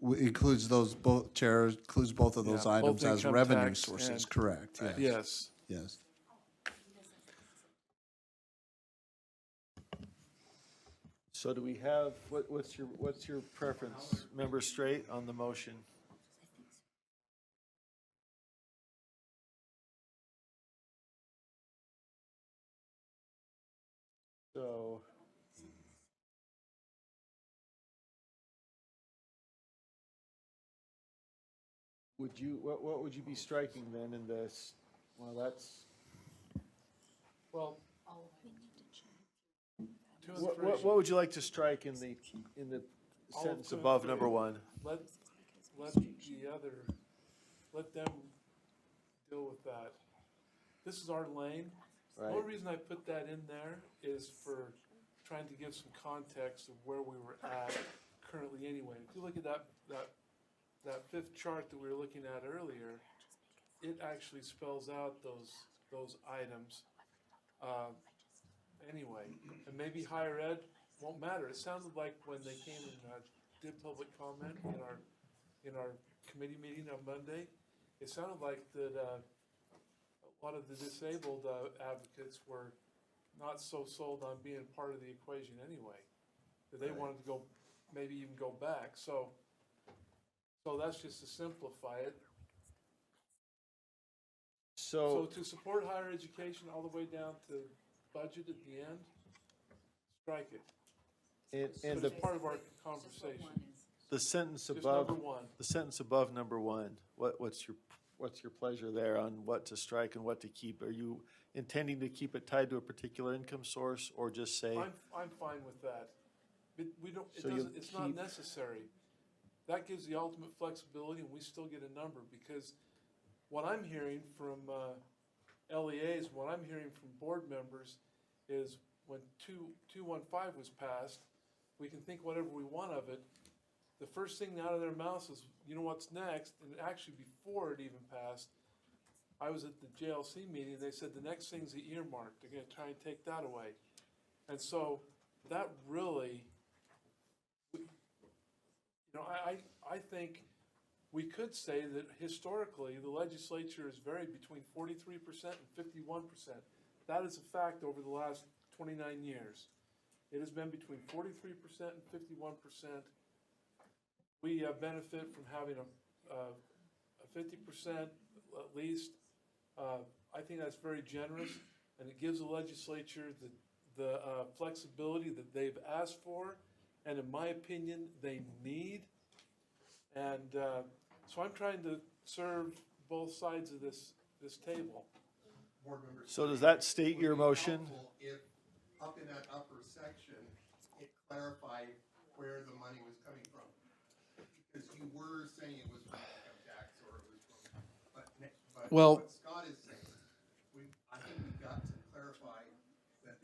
Includes those both, Chair, includes both of those Yeah, both items as income revenue tax sources, and- correct, yes. Yes. Yes. So do we have, what's your preference, Member Straight, on the motion? So. Would you, what would you be striking then in this? Well, that's, Well, 2 and 3. what would you like to strike in the All of sentence 2 and above 3. number 1? Let them deal with that. This is our lane. The Right. only reason I put that in there is for trying to give some context of where we were at currently anyway. If you look at that fifth chart that we were looking at earlier, it actually spells out those items anyway. And maybe higher ed won't matter. It sounded like when they came and did public comment in our committee meeting on Monday, it sounded like that a lot of the disabled advocates were not so sold on being part of the equation anyway. That they wanted to go, maybe even go back. So that's just to simplify it. So to support higher education all the way down to budget at the end, strike it. And But it's part of our conversation. the sentence Just above, number 1. the sentence above number 1, what's your pleasure there on what to strike and what to keep? Are you intending to keep it tied to a particular income source, or just say? I'm fine with that. We don't, So you'll it's not keep- necessary. That gives the ultimate flexibility, and we still get a number, because what I'm hearing from LEAs, what I'm hearing from board members is when 215 was passed, we can think whatever we want of it. The first thing out of their mouths is, you know what's next? And actually, before it even passed, I was at the JLC meeting, they said the next thing's the earmark. They're gonna try and take that away. And so that really, I think we could say that historically, the legislature has varied between 43% and 51%. That is a fact over the last 29 years. It has been between 43% and 51%. We benefit from having a 50% at least. I think that's very generous, and it gives the legislature the flexibility that they've asked for, and in my opinion, they need. And so I'm trying to serve both sides of this table. So does that state your motion? If up in that upper section, it clarified where the money was coming from. Because you were saying it was from income tax or it was from, but Well- what Scott is saying, I think we've got to clarify that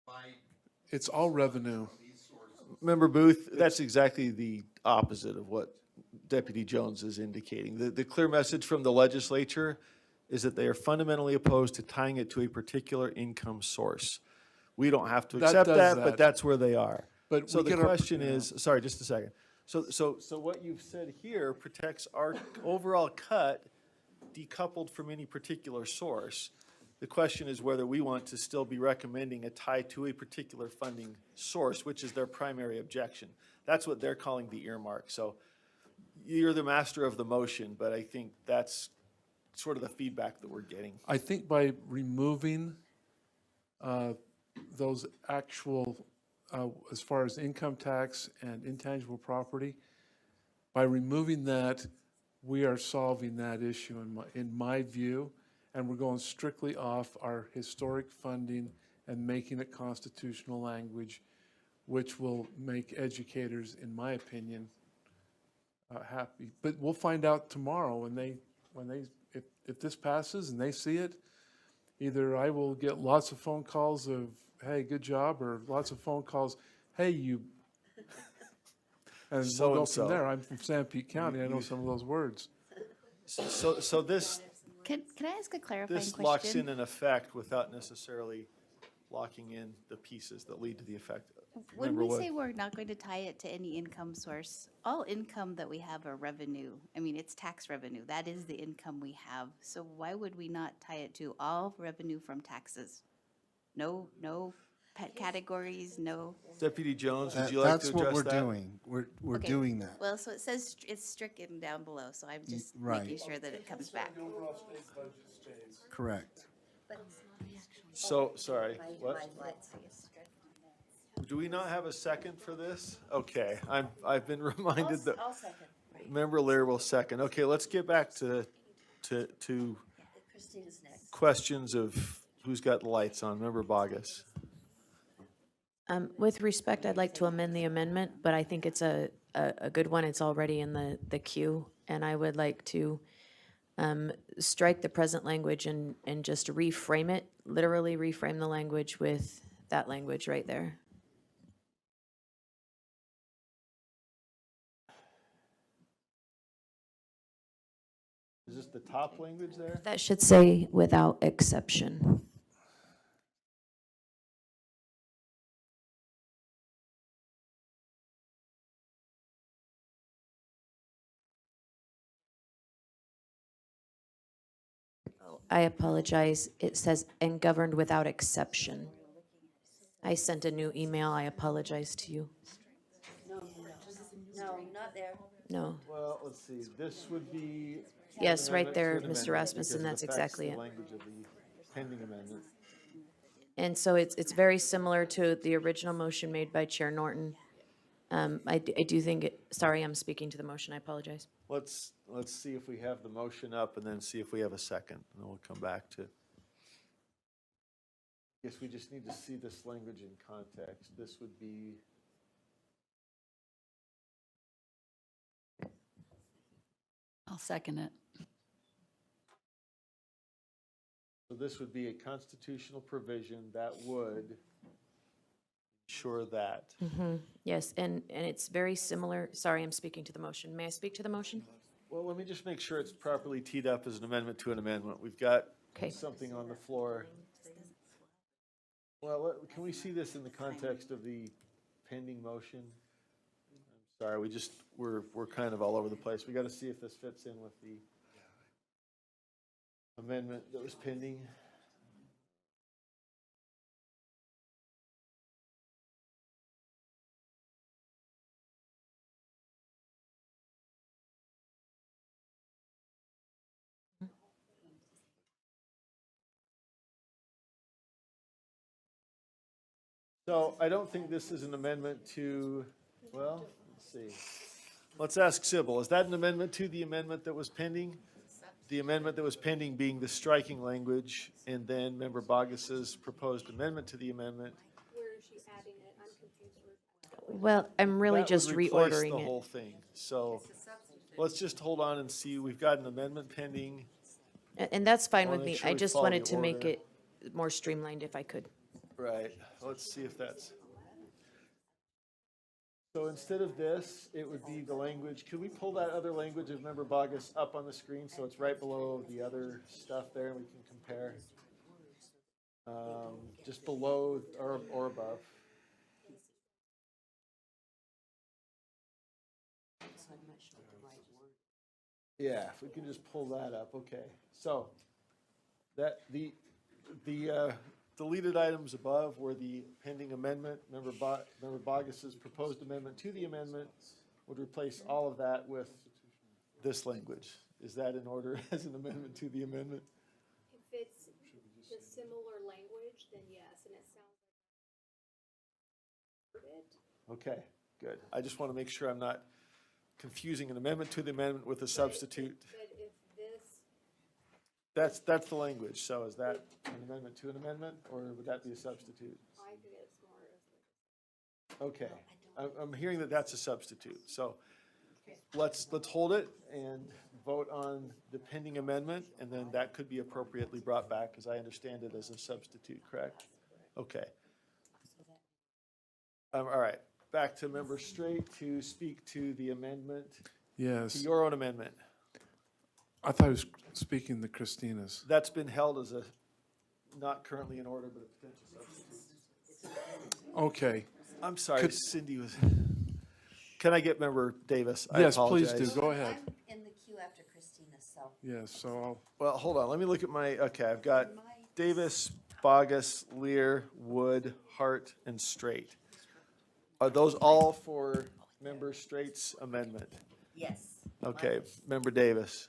by It's all revenue. these sources. Member Booth, that's exactly the opposite of what Deputy Jones is indicating. The clear message from the legislature is that they are fundamentally opposed to tying it to a particular income source. We don't have to That accept does that, that. but that's where they are. But So we the get our- question yeah. is, sorry, just a second. So what you've said here protects our overall cut decoupled from any particular source. The question is whether we want to still be recommending a tie to a particular funding source, which is their primary objection. That's what they're calling the earmark. So you're the master of the motion, but I think that's sort of the feedback that we're getting. I think by removing those actual, as far as income tax and intangible property, by removing that, we are solving that issue in my view, and we're going strictly off our historic funding and making it constitutional language, which will make educators, in my opinion, happy. But we'll find out tomorrow if this passes and they see it. Either I will get lots of phone calls of, hey, good job, or lots of phone calls, hey, you. And we'll go So-and-so. from there. I'm from San Pete County. I know some of those words. So this, Can I ask a clarifying this question? locks in an effect without necessarily locking in the pieces that lead to the effect. When Member we Wood. say we're not going to tie it to any income source, all income that we have are revenue. I mean, it's tax revenue. That is the income we have. So why would we not tie it to all revenue from taxes? No pet categories, no. Deputy Jones, would you like That's to what address we're that? doing. We're Okay. doing that. Well, so it says it's stricken down below, so I'm just right. making sure that it comes back. Correct. So, sorry, what? Do we not have a second for this? Okay, I've been reminded that I'll second. Member Lear will second. Okay, let's get back to Christina's next. questions of who's got the lights on. Member Bogus. With respect, I'd like to amend the amendment, but I think it's a good one. It's already in the queue. And I would like to strike the present language and just reframe it, literally reframe the language with that language right there. Is this the top language there? That should say without exception. I apologize. It says, and governed without exception. I sent a new email. I apologize to you. No, not there. No. Well, let's see, this would be. Yes, an right amendment there, to an Mr. amendment Rasmussen, because that's affects exactly the it. language of the pending amendment. And so it's very similar to the original motion made by Chair Norton. I do think, sorry, I'm speaking to the motion. I apologize. Let's see if we have the motion up and then see if we have a second, and then we'll come back to. Guess we just need to see this language in context. This would be. I'll second it. So this would be a constitutional provision that would ensure that. Yes, and it's very similar. Sorry, I'm speaking to the motion. May I speak to the motion? Well, let me just make sure it's properly teed up as an amendment to an amendment. We've got Okay. something on the floor. Well, can we see this in the context of the pending motion? I'm sorry, we're kind of all over the place. We got to see if this fits in with the amendment that was pending. So I don't think this is an amendment to, well, let's see. Let's ask Sybil, is that an amendment to the amendment that was pending? The amendment that was pending being the striking language, and then Member Bogus's proposed amendment to the amendment. Well, I'm really That would just replace reordering the it. whole thing. So let's just hold on and see. We've got an amendment pending. And that's fine Wanna with make me. sure I we just follow wanted the to make order. it more streamlined if I could. Right, let's see if that's. So instead of this, it would be the language, could we pull that other language of Member Bogus up on the screen so it's right below the other stuff there and we can compare? Just below or above. Yeah, if we can just pull that up, okay. So, that, The deleted items above were the pending amendment. Member Bogus's proposed amendment to the amendment would replace all of that with this language. Is that in order as an amendment to the amendment? If it's the similar language, then yes, and it sounds like it. Okay, good. I just want to make sure I'm not confusing an amendment to the amendment with a substitute. But if this, That's the language. So is that an amendment to an amendment, or would that be a substitute? I think it's more of Okay, I'm hearing that that's a substitute. So let's hold it and vote on the pending amendment, and then that could be appropriately brought back, as I understand it, as a substitute, correct? Okay. All right, back to Member Straight to speak to the amendment, to Yes, your own amendment. I thought I was speaking to Christina's. That's been held as a, not currently in order, but a potential substitute. Okay, I'm sorry, Could- Cindy was, can I get Member Davis? I yes, please apologize. do, go ahead. I'm in the queue after Christina, so. Yes, so I'll, Well, hold on, let me look at my, okay, I've got Davis, Bogus, Lear, Wood, Hart, and Straight. Are those all for Member Straight's amendment? Yes. Okay, Member Davis.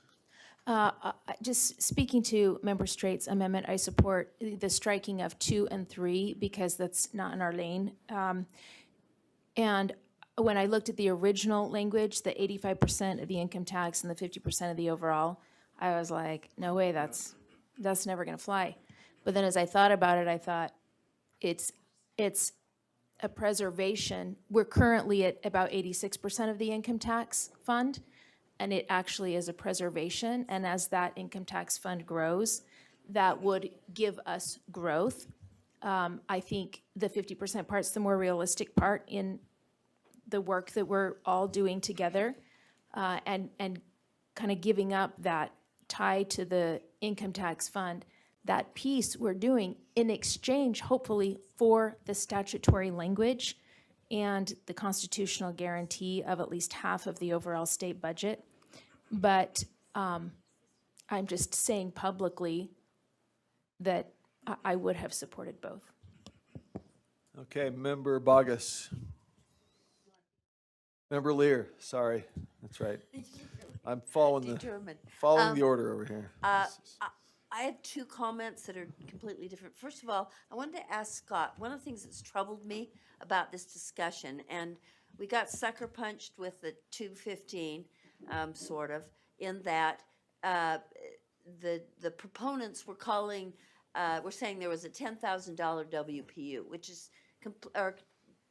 Just speaking to Member Straight's amendment, I support the striking of 2 and 3 because that's not in our lane. And when I looked at the original language, the 85% of the income tax and the 50% of the overall, I was like, no way, that's never gonna fly. But then as I thought about it, I thought, it's a preservation. We're currently at about 86% of the income tax fund, and it actually is a preservation. And as that income tax fund grows, that would give us growth. I think the 50% part's the more realistic part in the work that we're all doing together, and kind of giving up that tie to the income tax fund. That piece we're doing in exchange, hopefully, for the statutory language and the constitutional guarantee of at least half of the overall state budget. But I'm just saying publicly that I would have supported both. Okay, Member Bogus. Member Lear, sorry, that's right. I'm following Determined. the order over here. I have two comments that are completely different. First of all, I wanted to ask Scott, one of the things that's troubled me about this discussion, and we got sucker punched with the 215, sort of, in that the proponents were calling, were saying there was a $10,000 WPU, which is, or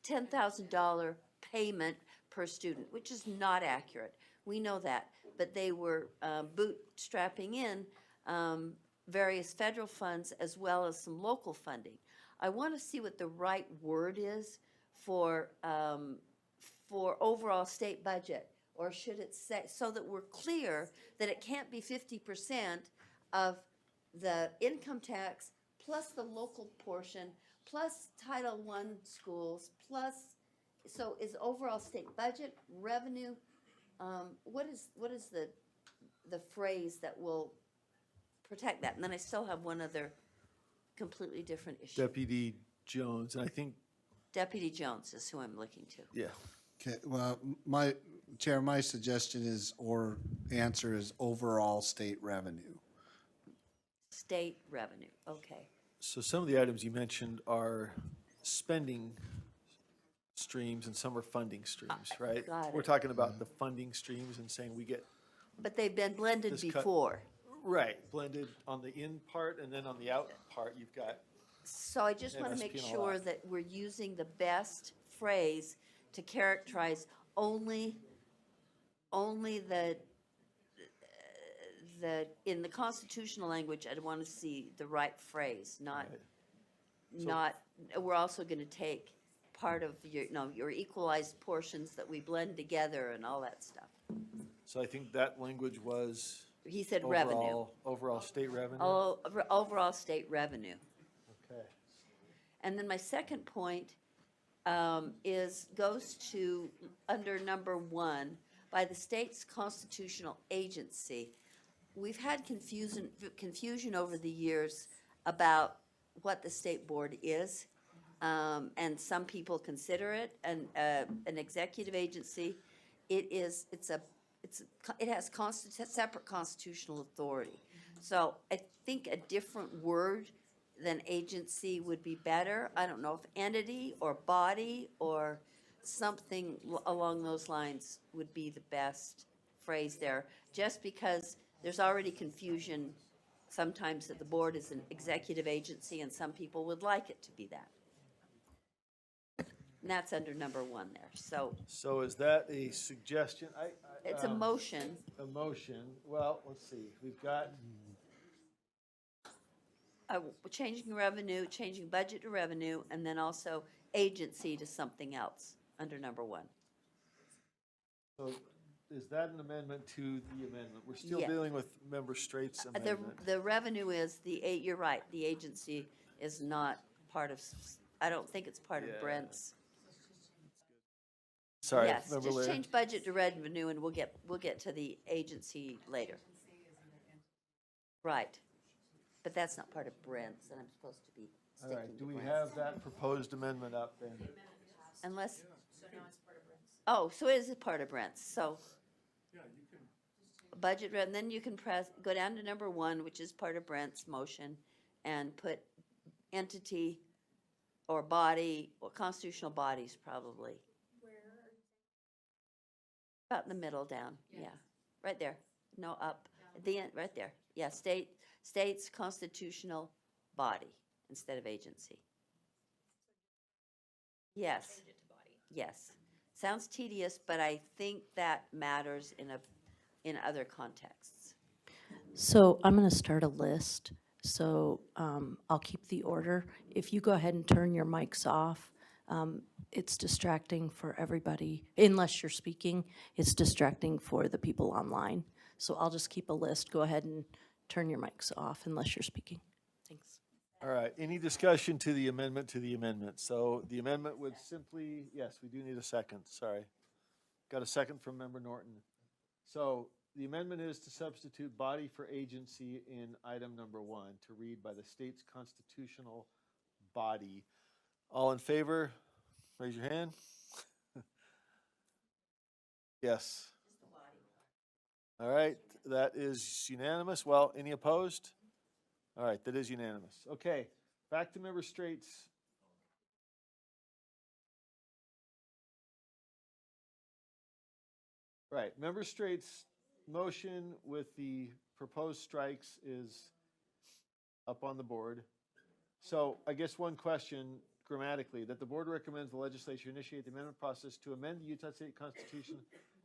$10,000 payment per student, which is not accurate. We know that, but they were bootstrapping in various federal funds as well as some local funding. I want to see what the right word is for overall state budget, or should it say, so that we're clear that it can't be 50% of the income tax plus the local portion plus Title I schools plus, so is overall state budget revenue? What is the phrase that will protect that? And then I still have one other completely different issue. Deputy Jones, and I think, Deputy Jones is who I'm looking to. yeah. Okay, well, my, Chair, my suggestion is, or answer is overall state revenue. State revenue, okay. So some of the items you mentioned are spending streams and some are funding streams, right? got We're it. talking about the funding streams and saying we get, But they've been blended This cut- before. right, blended on the in part, and then on the out part, you've got, So I just want to make MSP and all sure that. that we're using the best phrase to characterize only in the constitutional language, I'd want to see the right phrase, not, we're also going to take part of your equalized portions that we blend together and all that stuff. so I think that language was He said revenue. overall state revenue. Overall state revenue. Okay. And then my second point goes to, under number 1, by the state's constitutional agency. We've had confusion over the years about what the state board is. And some people consider it an executive agency. It has separate constitutional authority. So I think a different word than agency would be better. I don't know if entity or body or something along those lines would be the best phrase there, just because there's already confusion sometimes that the board is an executive agency, and some people would like it to be that. And that's under number 1 there, so So is that a suggestion? it's a motion. A motion. Well, let's see. We've got, Changing revenue, changing budget to revenue, and then also agency to something else under number 1. so is that an amendment to the amendment? We're still Yeah. dealing with Member Straight's amendment. The revenue is you're right, the agency is not part of, I don't think it's part of Yeah. Brent's. Sorry, Yes, Member just Lear. change budget to revenue, and we'll get to the agency later. Right, but that's not part of Brent's, and I'm supposed to be All sticking right, to do we Brent's. have that proposed amendment up then? Unless. Oh, so it is a part of Brent's, so. Budget, and then you can go down to number 1, which is part of Brent's motion, and put entity or body, or constitutional bodies probably. About in the middle down, yeah, right there, no, up, at the end, right there, yeah, state's constitutional body instead of agency. Yes. Yes. Sounds tedious, but I think that matters in other contexts. So I'm going to start a list, so I'll keep the order. If you go ahead and turn your mics off, it's distracting for everybody. Unless you're speaking, it's distracting for the people online. So I'll just keep a list. Go ahead and turn your mics off unless you're speaking. Thanks. All right, any discussion to the amendment to the amendment? So the amendment would simply, yes, we do need a second, sorry. Got a second from Member Norton. So the amendment is to substitute body for agency in item number 1, to read by the state's constitutional body. All in favor, raise your hand. Yes. All right, that is unanimous. Well, any opposed? All right, that is unanimous. Okay, back to Member Straight's. Right, Member Straight's motion with the proposed strikes is up on the board. So I guess one question grammatically, that the board recommends the legislature initiate the amendment process to amend the Utah State Constitution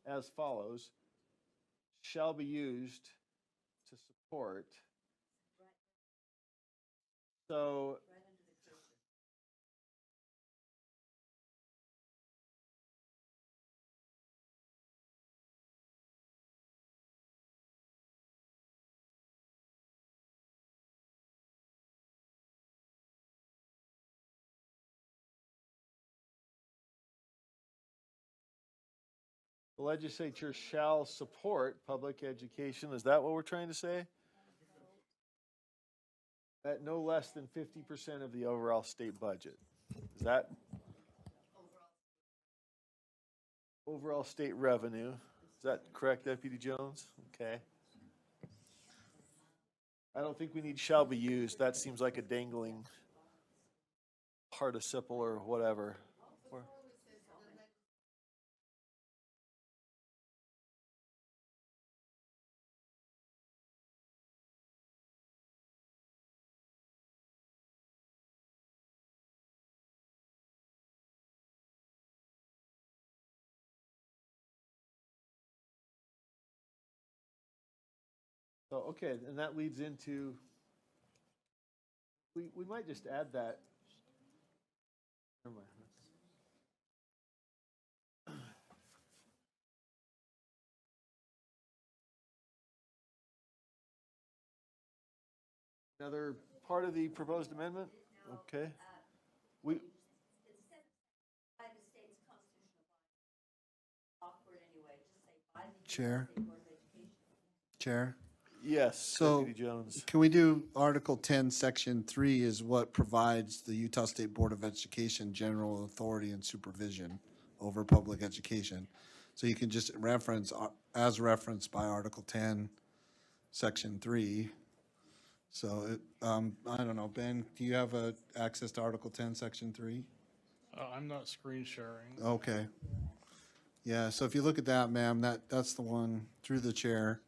as follows, shall be used to support. So. The legislature shall support public education. Is that what we're trying to say? At no less than 50% of the overall state budget. Is that? Overall state revenue. Is that correct, Deputy Jones? Okay. I don't think we need shall be used. That seems like a dangling participle or whatever. So, okay, and that leads into, we might just add that. Never mind. Another part of the proposed amendment? Okay. We, Chair? Chair? Yes, So Deputy Jones. can we do Article 10, Section 3 is what provides the Utah State Board of Education general authority and supervision over public education. So you can just reference, as referenced by Article 10, Section 3. So it, I don't know, Ben, do you have access to Article 10, Section 3? I'm not screen sharing. Okay. Yeah, so if you look at that, ma'am, that's the one through the chair.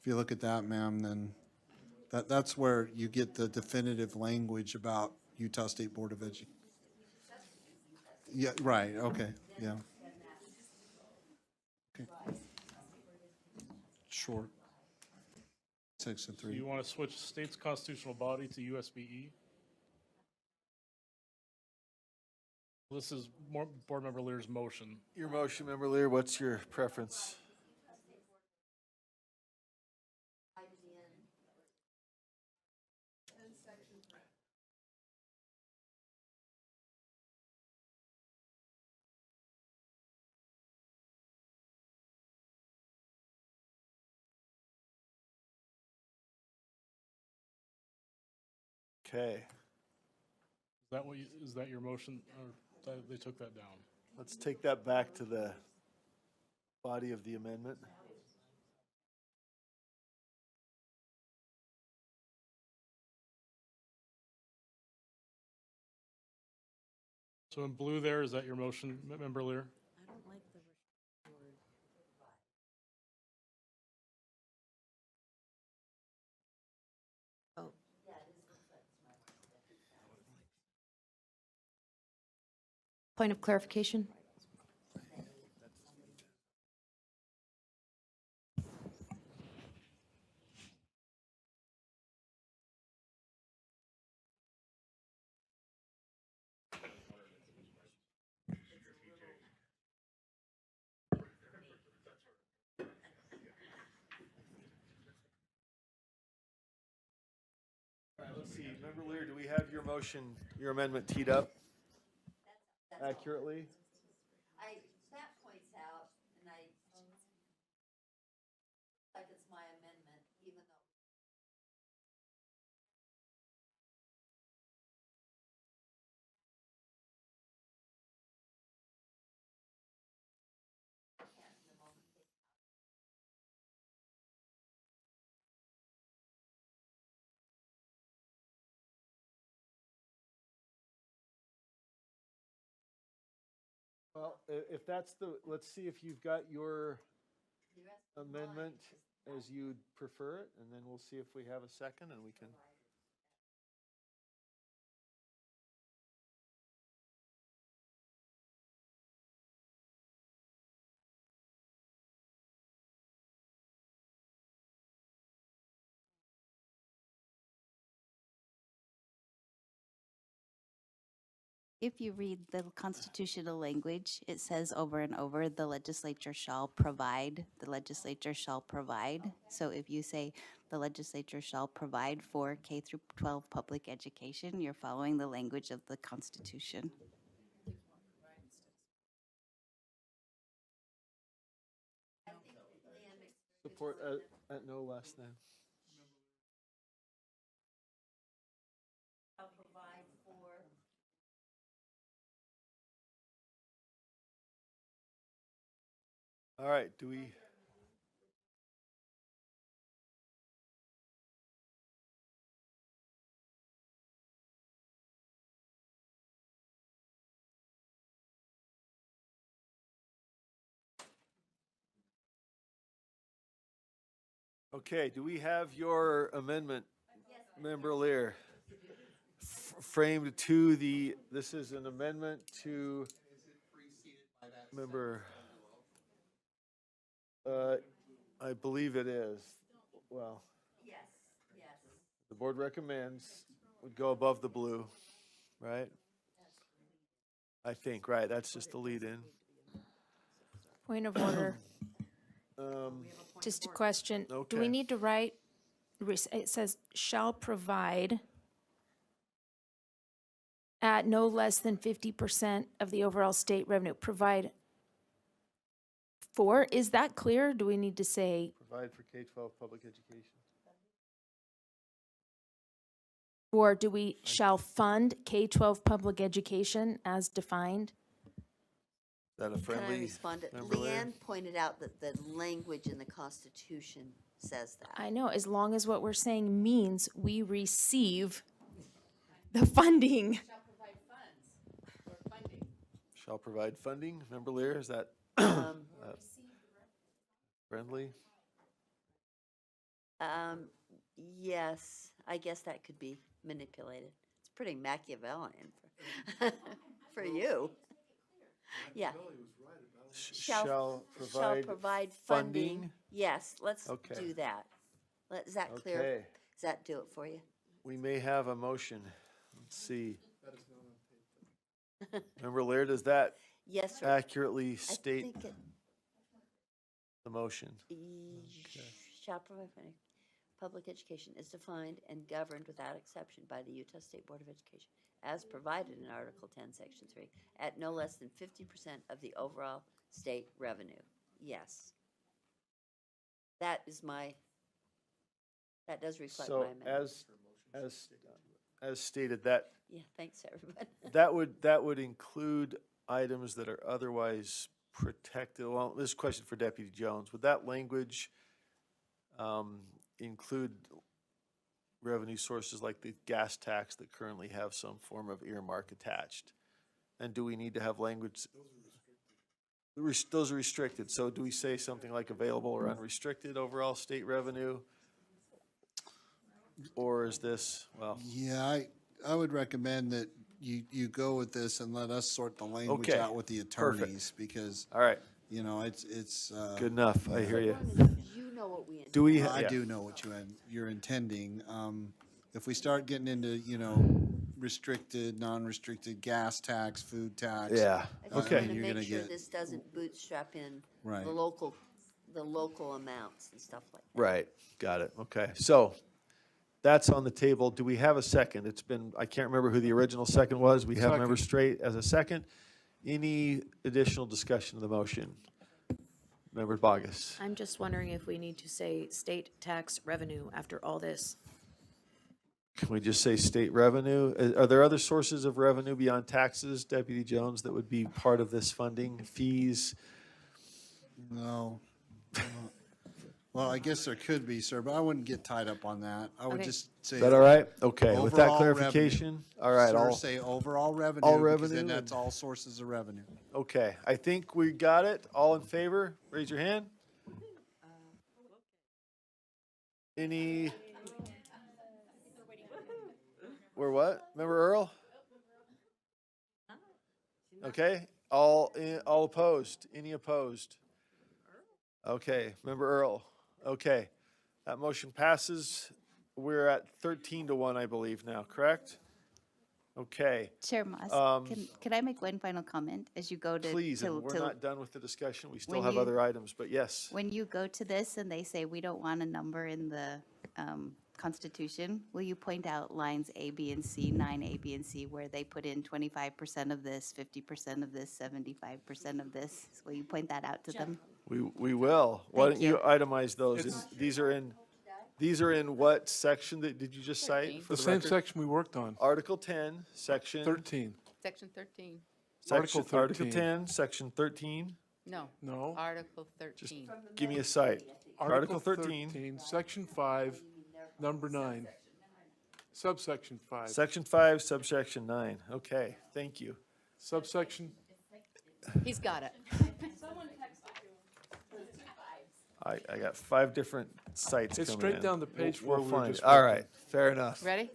If you look at that, ma'am, then that's where you get the definitive language about Utah State Board of Education. Yeah, right, okay, yeah. Okay. Sure. Section Do you 3. want to switch state's constitutional body to USBE? This is Board Member Lear's motion. Your motion, Member Lear, what's your preference? Okay, Is that your motion, or they took that down? let's take that back to the body of the amendment. So in blue there, is that your motion, Member Lear? I don't like the word. Oh. Point of clarification? All right, let's see, Member Lear, do we have your motion, your amendment teed up accurately? That points out, and like it's my amendment, even though. Well, if that's let's see if you've got your amendment as you'd prefer it, and then we'll see if we have a second and we can. If you read the constitutional language, it says over and over, the legislature shall provide, the legislature shall provide. So if you say the legislature shall provide for K through 12 public education, you're following the language of the Constitution. Support at no less than. I'll provide for. All right, do we? Okay, do we have your amendment, Member Lear? Framed to this is an amendment to Member. I believe it is. Well, Yes, yes. the board recommends would go above the blue, right? I think, right, that's just the lead in. Point of order. Just a question. Do Okay. we need to write, it says shall provide at no less than 50% of the overall state revenue. Provide for, is that clear? Do we need to say, Provide for K-12 public education. Or do we shall fund K-12 public education as defined? Is that a Can I friendly respond? member there? Leanne pointed out that the language in the Constitution says that. I know, as long as what we're saying means we receive the funding. Shall provide funding, member Lear, is that friendly? Yes, I guess that could be manipulated. It's pretty Machiavellian for you. Yeah. Shall Shall provide funding. funding? Yes, let's Okay. do that. Is that clear? Okay. Does that do it for you? We may have a motion. Let's see. Member Lear, does that Yes, sir. accurately I state think it, the motion? shall provide funding. Public education is defined and governed without exception by the Utah State Board of Education as provided in Article 10, Section 3, at no less than 50% of the overall state revenue. Yes. That is that does reflect my So amendment. as stated, that Yeah, thanks, everybody. that would include items that are otherwise protected. Well, this is a question for Deputy Jones. Would that language include revenue sources like the gas tax that currently have some form of earmark attached? And do we need to have language? Those are restricted. So do we say something like available or unrestricted overall state revenue? Or is this, well, Yeah, I would recommend that you go with this and let us sort the language Okay, out with the perfect. attorneys, because, all right, you know, it's. good enough. I hear you. As long as you know what we intend. Do we? I yeah. do know what you're intending. If we start getting into, you know, restricted, non-restricted gas tax, food tax. Yeah, I just okay. want to You're make gonna sure get- this doesn't bootstrap in Right. the local amounts and stuff like that. Right, got it, okay. So, that's on the table. Do we have a second? It's been, I can't remember who the original second was. We have Member Second. Straight as a second. Any additional discussion of the motion? Member Bogus? I'm just wondering if we need to say state tax revenue after all this. Can we just say state revenue? Are there other sources of revenue beyond taxes, Deputy Jones, that would be part of this funding? Fees? No. Well, I guess there could be, sir, but I wouldn't get tied up on that. I would Okay. just say. Is that all right? Okay, with that overall revenue. clarification, all right, Sir, all, say overall revenue. all Because revenue then that's and- all sources of revenue. okay. I think we got it. All in favor? Raise your hand. Any? We're what? Member Earl? Okay, all opposed? Any opposed? Okay, Member Earl. Okay, that motion passes. We're at 13-1, I believe now, correct? Okay, Chair Moss, can I make one final comment as you go to? please, to- and we're to- not done with the discussion. We still when have you- other items, but yes. When you go to this and they say, we don't want a number in the Constitution, will you point out lines A, B, and C, 9A, B, and C, where they put in 25% of this, 50% of this, 75% of this? Will you point that out to them? We will. Why Thank don't you you. itemize those? And these are in what section that, did you just cite for The the same record? section we worked on, Article 10, section. 13. Section 13. Section, Article Article 13. 10, section 13. No. No. Article 13. Give me a site. Article 13, 13, Section 5, number 9. Subsection 5. section 5, subsection 9. Okay, thank you. Subsection, He's got it. I got 5 different sites coming It's in. straight down the page We'll where we were find just it. All working. right, fair enough. Ready?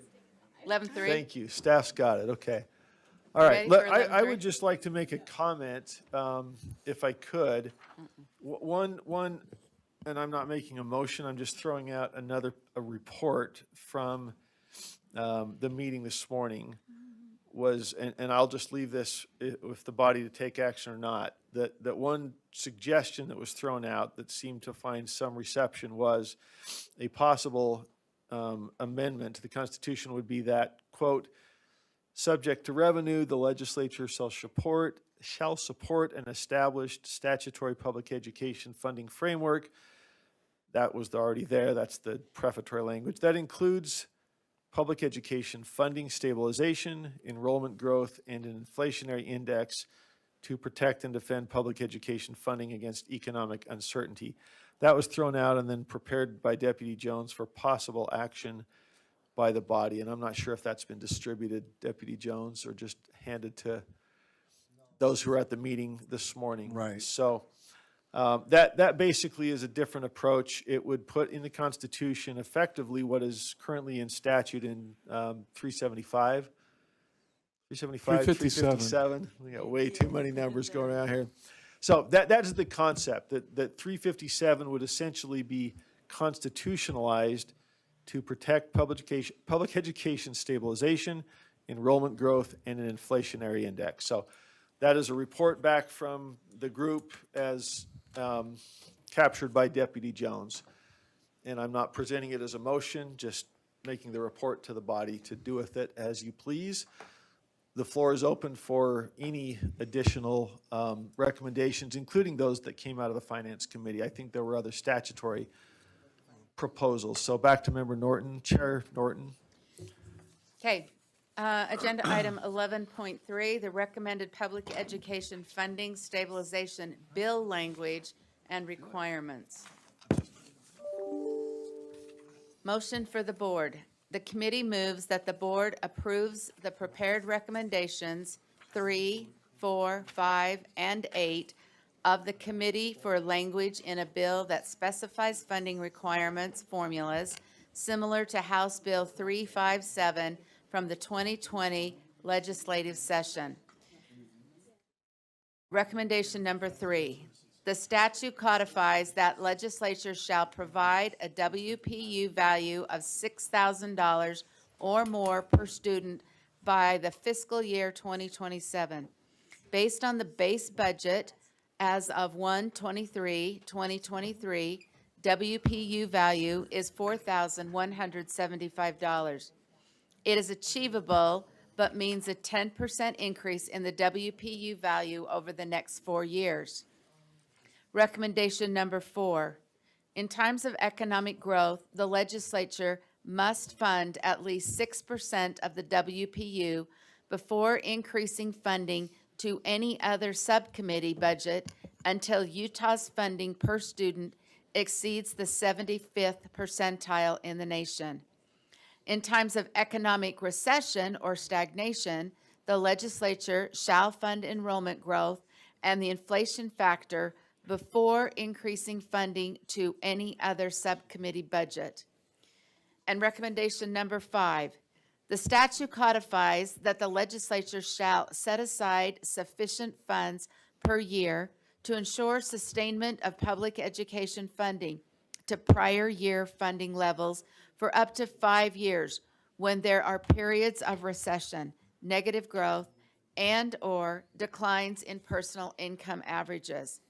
11-3. Thank you. Staff's got it. Okay. All right. Ready Look, for I 11-3? would just like to make a comment, if I could. One, and I'm not making a motion, I'm just throwing out a report from the meeting this morning was, and I'll just leave this with the body to take action or not, that one suggestion that was thrown out that seemed to find some reception was a possible amendment to the Constitution would be that, quote, subject to revenue, the legislature shall support an established statutory public education funding framework. That was already there. That's the prefatory language. That includes public education funding stabilization, enrollment growth, and an inflationary index to protect and defend public education funding against economic uncertainty. That was thrown out and then prepared by Deputy Jones for possible action by the body, and I'm not sure if that's been distributed, Deputy Jones, or just handed to those who were at the meeting this morning. Right. So that basically is a different approach. It would put in the Constitution effectively what is currently in statute in 375. 375, 357. We got way too many numbers going around here. So that is the concept, that 357 would essentially be constitutionalized to protect public education stabilization, enrollment growth, and an inflationary index. So that is a report back from the group as captured by Deputy Jones. And I'm not presenting it as a motion, just making the report to the body to do with it as you please. The floor is open for any additional recommendations, including those that came out of the Finance Committee. I think there were other statutory proposals. So back to Member Norton. Chair Norton. Okay, agenda item 11.3, the recommended public education funding stabilization bill language and requirements. Motion for the board. The committee moves that the board approves the prepared recommendations 3, 4, 5, and 8 of the Committee for Language in a bill that specifies funding requirements formulas similar to House Bill 357 from the 2020 legislative session. Recommendation number 3. The statute codifies that legislatures shall provide a WPU value of $6,000 or more per student by the fiscal year 2027. Based on the base budget as of 1/23/2023, WPU value is $4,175. It is achievable, but means a 10% increase in the WPU value over the next 4 years. Recommendation number 4. In times of economic growth, the legislature must fund at least 6% of the WPU before increasing funding to any other subcommittee budget until Utah's funding per student exceeds the 75th percentile in the nation. In times of economic recession or stagnation, the legislature shall fund enrollment growth and the inflation factor before increasing funding to any other subcommittee budget. And recommendation number 5, the statute codifies that the legislature shall set aside sufficient funds per year to ensure sustainment of public education funding to prior year funding levels for up to 5 years when there are periods of recession, negative growth, and/or declines in personal income averages.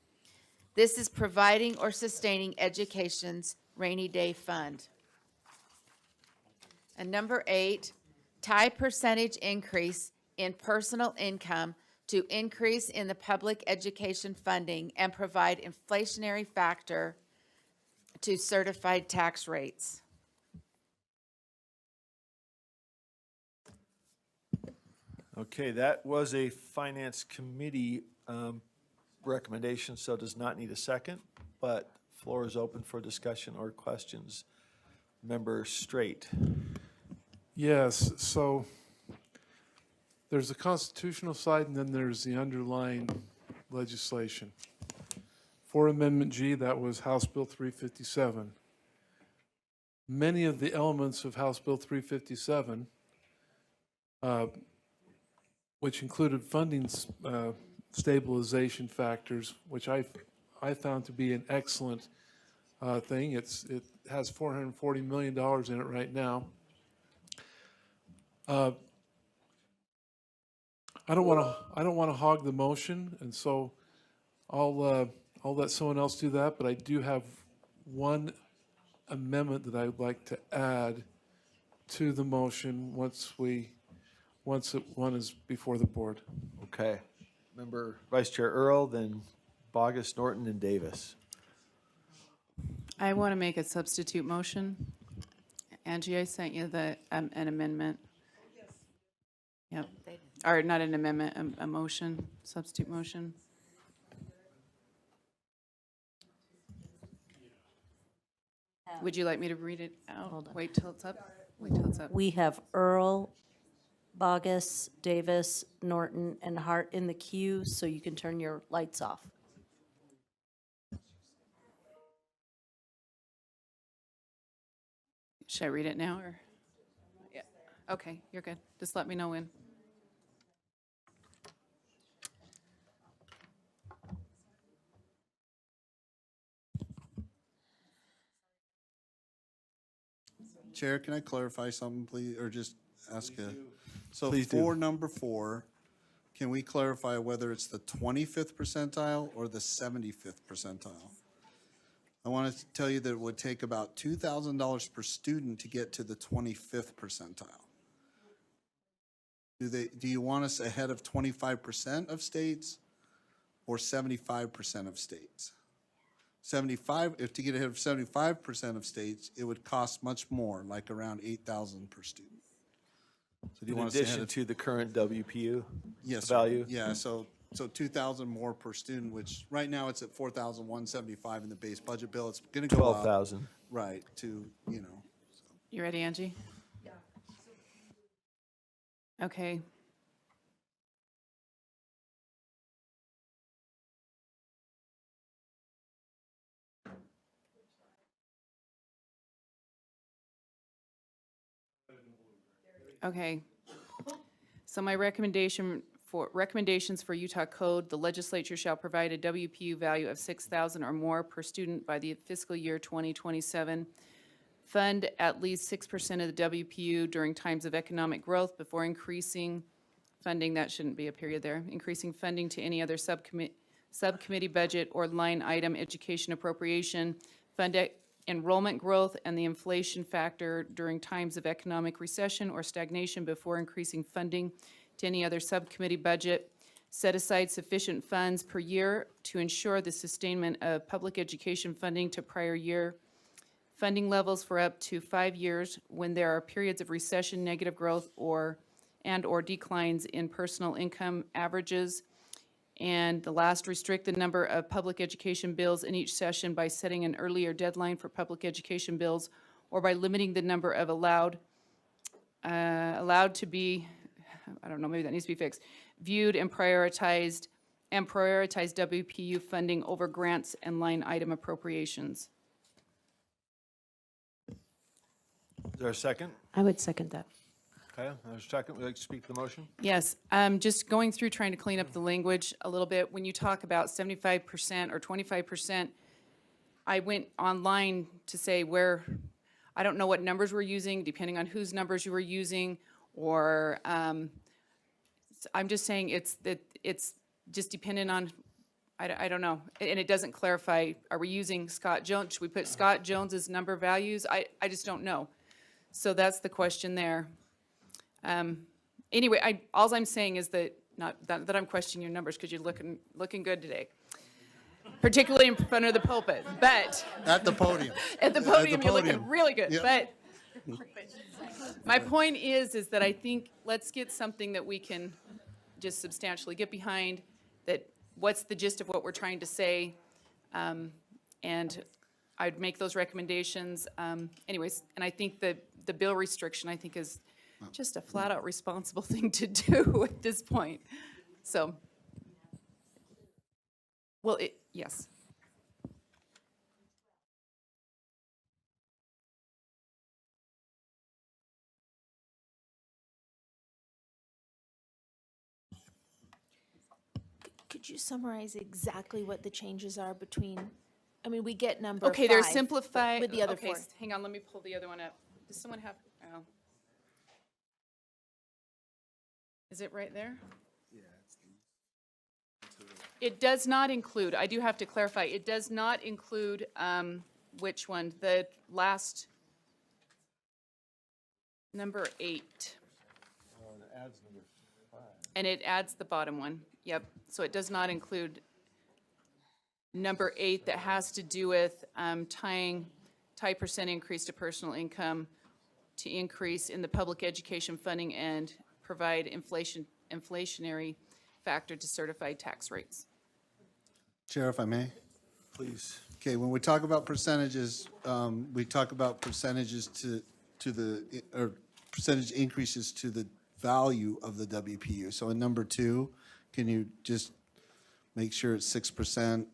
This is providing or sustaining education's rainy day fund. And number 8, tie percentage increase in personal income to increase in the public education funding and provide inflationary factor to certified tax rates. Okay, that was a Finance Committee recommendation, so does not need a second, but floor is open for discussion or questions. Member Straight. Yes, so there's the constitutional side and then there's the underlying legislation. For Amendment G, that was House Bill 357. Many of the elements of House Bill 357, which included funding stabilization factors, which I found to be an excellent thing. It has $440 million in it right now. I don't want to hog the motion, and so I'll let someone else do that. But I do have one amendment that I'd like to add to the motion once one is before the board. Okay. Member Vice Chair Earl, then Bogus, Norton, and Davis. I want to make a substitute motion Angie, I sent you an amendment. Yep, or not an amendment, a motion, substitute motion. Would you like me to read it out? Wait till it's up? Wait till it's up. We have Earl, Bogus, Davis, Norton, and Hart in the queue, so you can turn your lights off. Should I read it now, or? Yeah, okay, you're good. Just let me know when. Chair, can I clarify something, please, or just ask a? So Please do. for number 4, can we clarify whether it's the 25th percentile or the 75th percentile? I want to tell you that it would take about $2,000 per student to get to the 25th percentile. Do you want us ahead of 25% of states or 75% of states? 75, if to get ahead of 75% of states, it would cost much more, like around $8,000 per student. So do you In want us ahead addition of? to the current WPU Yes, value? yeah, so 2,000 more per student, which right now it's at 4,175 in the base budget bill. It's gonna go up. 12,000. Right, to, you know. You ready, Angie? Yeah. Okay. Okay. So my recommendations for Utah Code, the legislature shall provide a WPU value of 6,000 or more per student by the fiscal year 2027. Fund at least 6% of the WPU during times of economic growth before increasing funding, that shouldn't be a period there, increasing funding to any other subcommittee budget or line item education appropriation. Fund enrollment growth and the inflation factor during times of economic recession or stagnation before increasing funding to any other subcommittee budget. Set aside sufficient funds per year to ensure the sustainment of public education funding to prior year funding levels for up to 5 years when there are periods of recession, negative growth, or declines in personal income averages. And the last, restrict the number of public education bills in each session by setting an earlier deadline for public education bills or by limiting the number of allowed to be, I don't know, maybe that needs to be fixed, viewed and prioritized WPU funding over grants and line item appropriations. Is there a second? I would second that. Okay, there's a second. Would you like to speak to the motion? Yes, just going through trying to clean up the language a little bit. When you talk about 75% or 25%, I went online to say where, I don't know what numbers we're using, depending on whose numbers you were using, or I'm just saying it's just dependent on, I don't know. And it doesn't clarify, are we using Scott Jones? Should we put Scott Jones's number values? I just don't know. So that's the question there. Anyway, all I'm saying is that, not that I'm questioning your numbers, because you're looking good today, particularly in front of the pulpit, but. At the podium. At the podium, you're looking really good, Yep. but my point is that I think let's get something that we can just substantially get behind, that what's the gist of what we're trying to say, and I'd make those recommendations. Anyways, and I think the bill restriction, I think, is just a flat-out responsible thing to do at this point. So, well, yes. Could you summarize exactly what the changes are between, I mean, we get number Okay, they're 5, but simplified. with the other Okay, 4. hang on, let me pull the other one up. Does someone have, oh. Is it right there? It does not include, I do have to clarify, it does not include, which one? The last, number 8. And it adds the bottom one, yep. So it does not include number 8 that has to do with tie percent increase to personal income to increase in the public education funding and provide inflationary factor to certified tax rates. Chair, if I may? Please. Okay, when we talk about percentages, we talk about percentages to the, or percentage increases to the value of the WPU. So in number 2, can you just make sure it's 6%?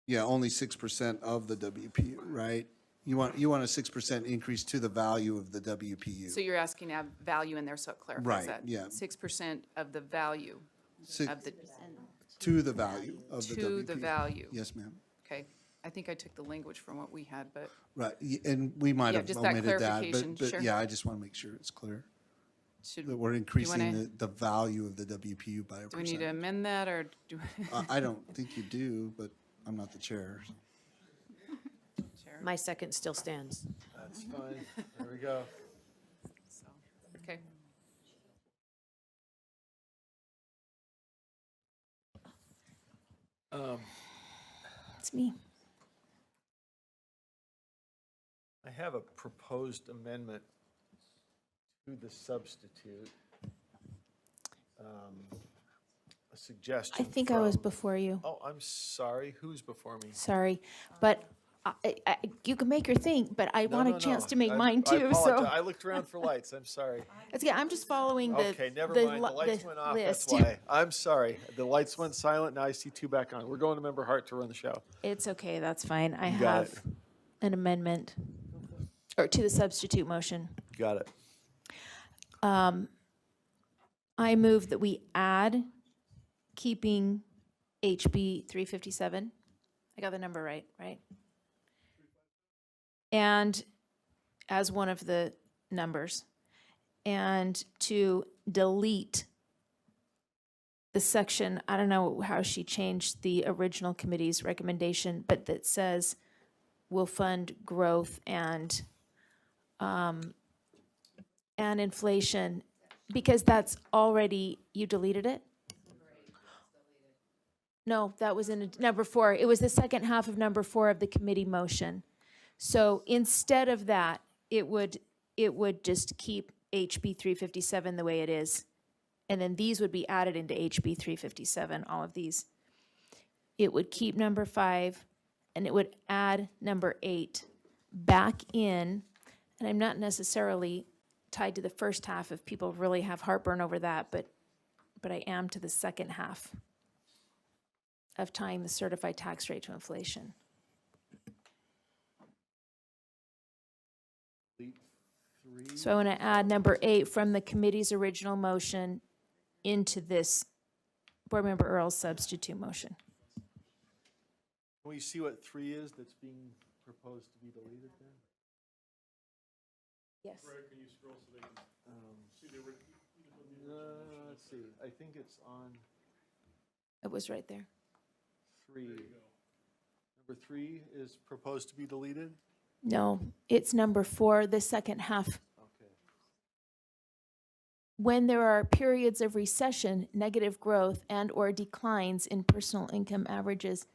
Yeah, only 6% of the WPU, right? You want a 6% increase to the value of the WPU. So you're asking to have value in there, so it clarifies Right, that. yeah. 6% of the value of the, To the value of the WPU. to the value. Yes, ma'am. Okay, I think I took the language from what we had, but Right, and we might Yeah, have just that omitted that, clarification, but sure. yeah, I just want to make sure it's clear. should, That we're wanna- increasing the value of the WPU by a do we need to percent. amend that, or do? I don't think you do, but I'm not the chair. so. My second still stands. That's fine. There we go. So, okay. It's me. I have a proposed amendment to the substitute. A suggestion I think I was from- before you. Oh, I'm sorry. Who's before me? Sorry, but you can make your thing, but I No, want no, a chance no. to make I- mine I too, apologize. so. I looked around for lights. I'm sorry. It's okay, I'm just following the, Okay, never the mind. The li- lights the went off. That's list. why. I'm sorry. The lights went silent. Now I see 2 back on. We're going to Member Hart to run the show. It's okay, that's fine. I You got have an amendment, or to the substitute motion. Got it. I move that we add keeping HB 357. I got the number right? And as one of the numbers. And to delete the section, I don't know how she changed the original committee's recommendation, but that says will fund growth and inflation, because that's already, you deleted it? No, that was in number 4. It was the second half of number 4 of the committee motion. So instead of that, it would just keep HB 357 the way it is. And then these would be added into HB 357, all of these. It would keep number 5, and it would add number 8 back in. And I'm not necessarily tied to the first half if people really have heartburn over that, but I am to the second half of tying the certified tax rate to inflation. So I want to add number 8 from the committee's original motion into this Board Member Earl's substitute motion. Can we see what 3 is that's being proposed to be deleted then? Yes. Can you scroll so they can see the original? Let's see. I think it's on It was right there. 3. Number 3 is proposed to be deleted? No, it's number 4, the second half. Okay. When there are periods of recession, negative growth, and/or declines in personal income averages.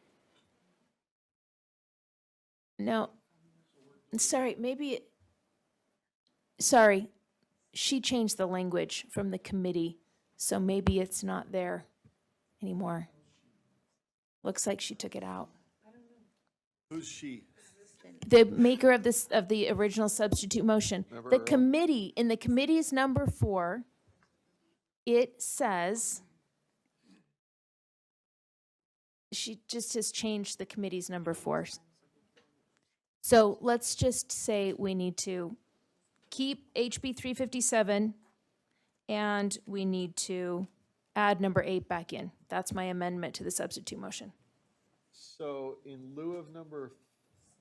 No, sorry, sorry, she changed the language from the committee, so maybe it's not there anymore. Looks like she took it out. Who's she? The maker of this, of the original substitute motion. Member The Earl? committee, in the committee's number 4, it says, she just has changed the committee's number 4. So let's just say we need to keep HB 357, and we need to add number 8 back in. That's my amendment to the substitute motion. So in lieu of number,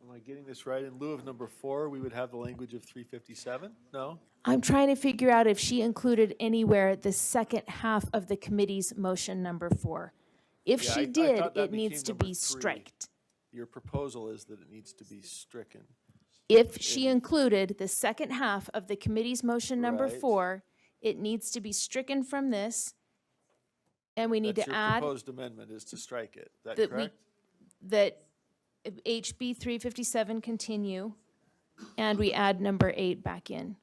am I getting this right? In lieu of number 4, we would have the language of 357? No? I'm trying to figure out if she included anywhere the second half of the committee's motion number 4. If Yeah, she I did, thought that it needs to became be number 3. striked. Your proposal is that it needs to be stricken. If she included the second half of the committee's motion number Right. 4, it needs to be stricken from this, and we need That's to your add proposed amendment is to strike it. Is that that we, correct? that HB 357 continue, And we add number 8 back in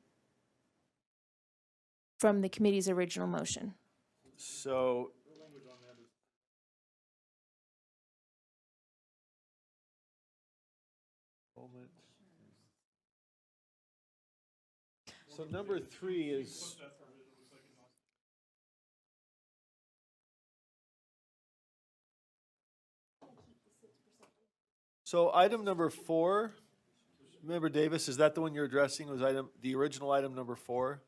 from the committee's original motion. So. Moment. So number 3 is. So item number 4, Member Davis, is that the one you're addressing, was the original item number 4?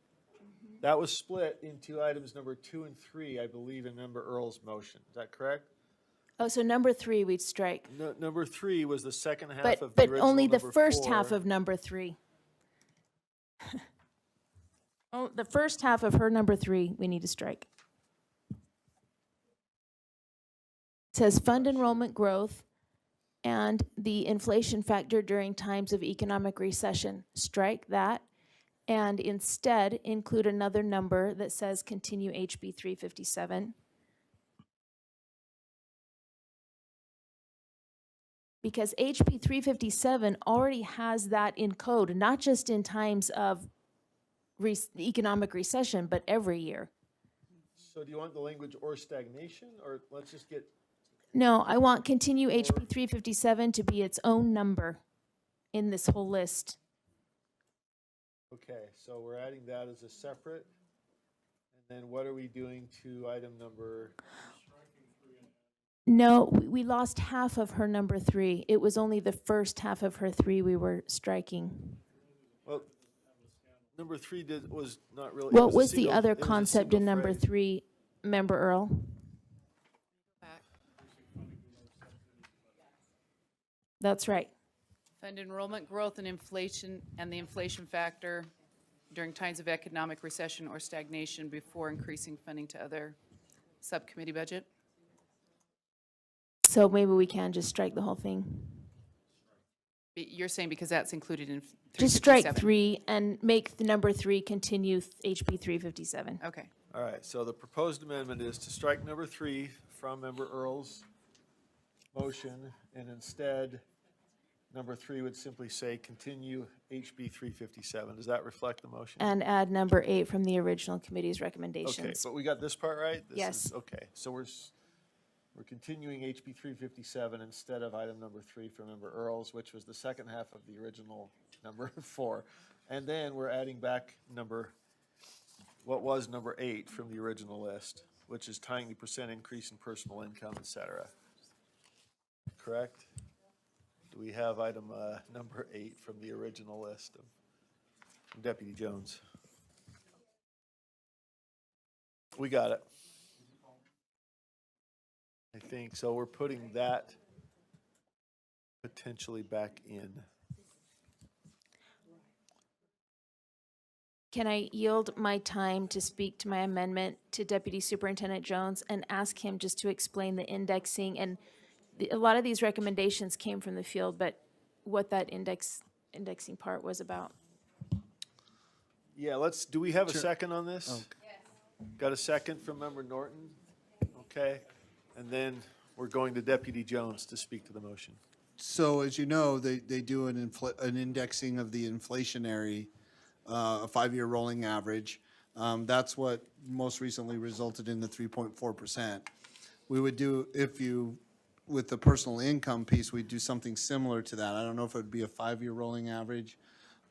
That was split into items number 2 and 3, I believe, in Member Earl's motion. Is that correct? Oh, so number 3 we'd strike. No, number 3 was the second half But, of the but original only the number first half 4. of number 3. Oh, the first half of her number 3, we need to strike. It says fund enrollment growth and the inflation factor during times of economic recession. Strike that and instead include another number that says continue HB 357. Because HB 357 already has that in code, not just in times of economic recession, but every year. So do you want the language or stagnation, or let's just get, No, I want continue HB 357 to be its own number in this whole list. okay, so we're adding that as a separate. And then what are we doing to item number? No, we lost half of her number 3. It was only the first half of her 3 we were striking. Well, number 3 was not really. it What a was the single- other it was a concept single in number phrase. 3, Member Earl? That's right. Fund enrollment growth and inflation, and the inflation factor during times of economic recession or stagnation before increasing funding to other subcommittee budget. So maybe we can just strike the whole thing. You're saying because that's included in 357? Just strike 3 and make the number 3 continue HB 357. Okay. All right, so the proposed amendment is to strike number 3 from Member Earl's motion, and instead, number 3 would simply say continue HB 357. Does that reflect the motion? And add number 8 from the original committee's Okay, recommendations. but we got this part right? This Yes. is- Okay, so we're continuing HB 357 instead of item number 3 from Member Earl's, which was the second half of the original number 4. And then we're adding back what was number 8 from the original list, which is tying the percent increase in personal income, et cetera. Correct? Do we have item number 8 from the original list of Deputy Jones? We got it. I think, so we're putting that potentially back in. Can I yield my time to speak to my amendment to Deputy Superintendent Jones and ask him just to explain the indexing? And a lot of these recommendations came from the field, but what that indexing part was about. Yeah, do we have a second on this? Got a second from Member Norton? Okay, and then we're going to Deputy Jones to speak to the motion. So as you know, they do an indexing of the inflationary, a 5-year rolling average. That's what most recently resulted in the 3.4%. We would do, with the personal income piece, we'd do something similar to that. I don't know if it would be a 5-year rolling average,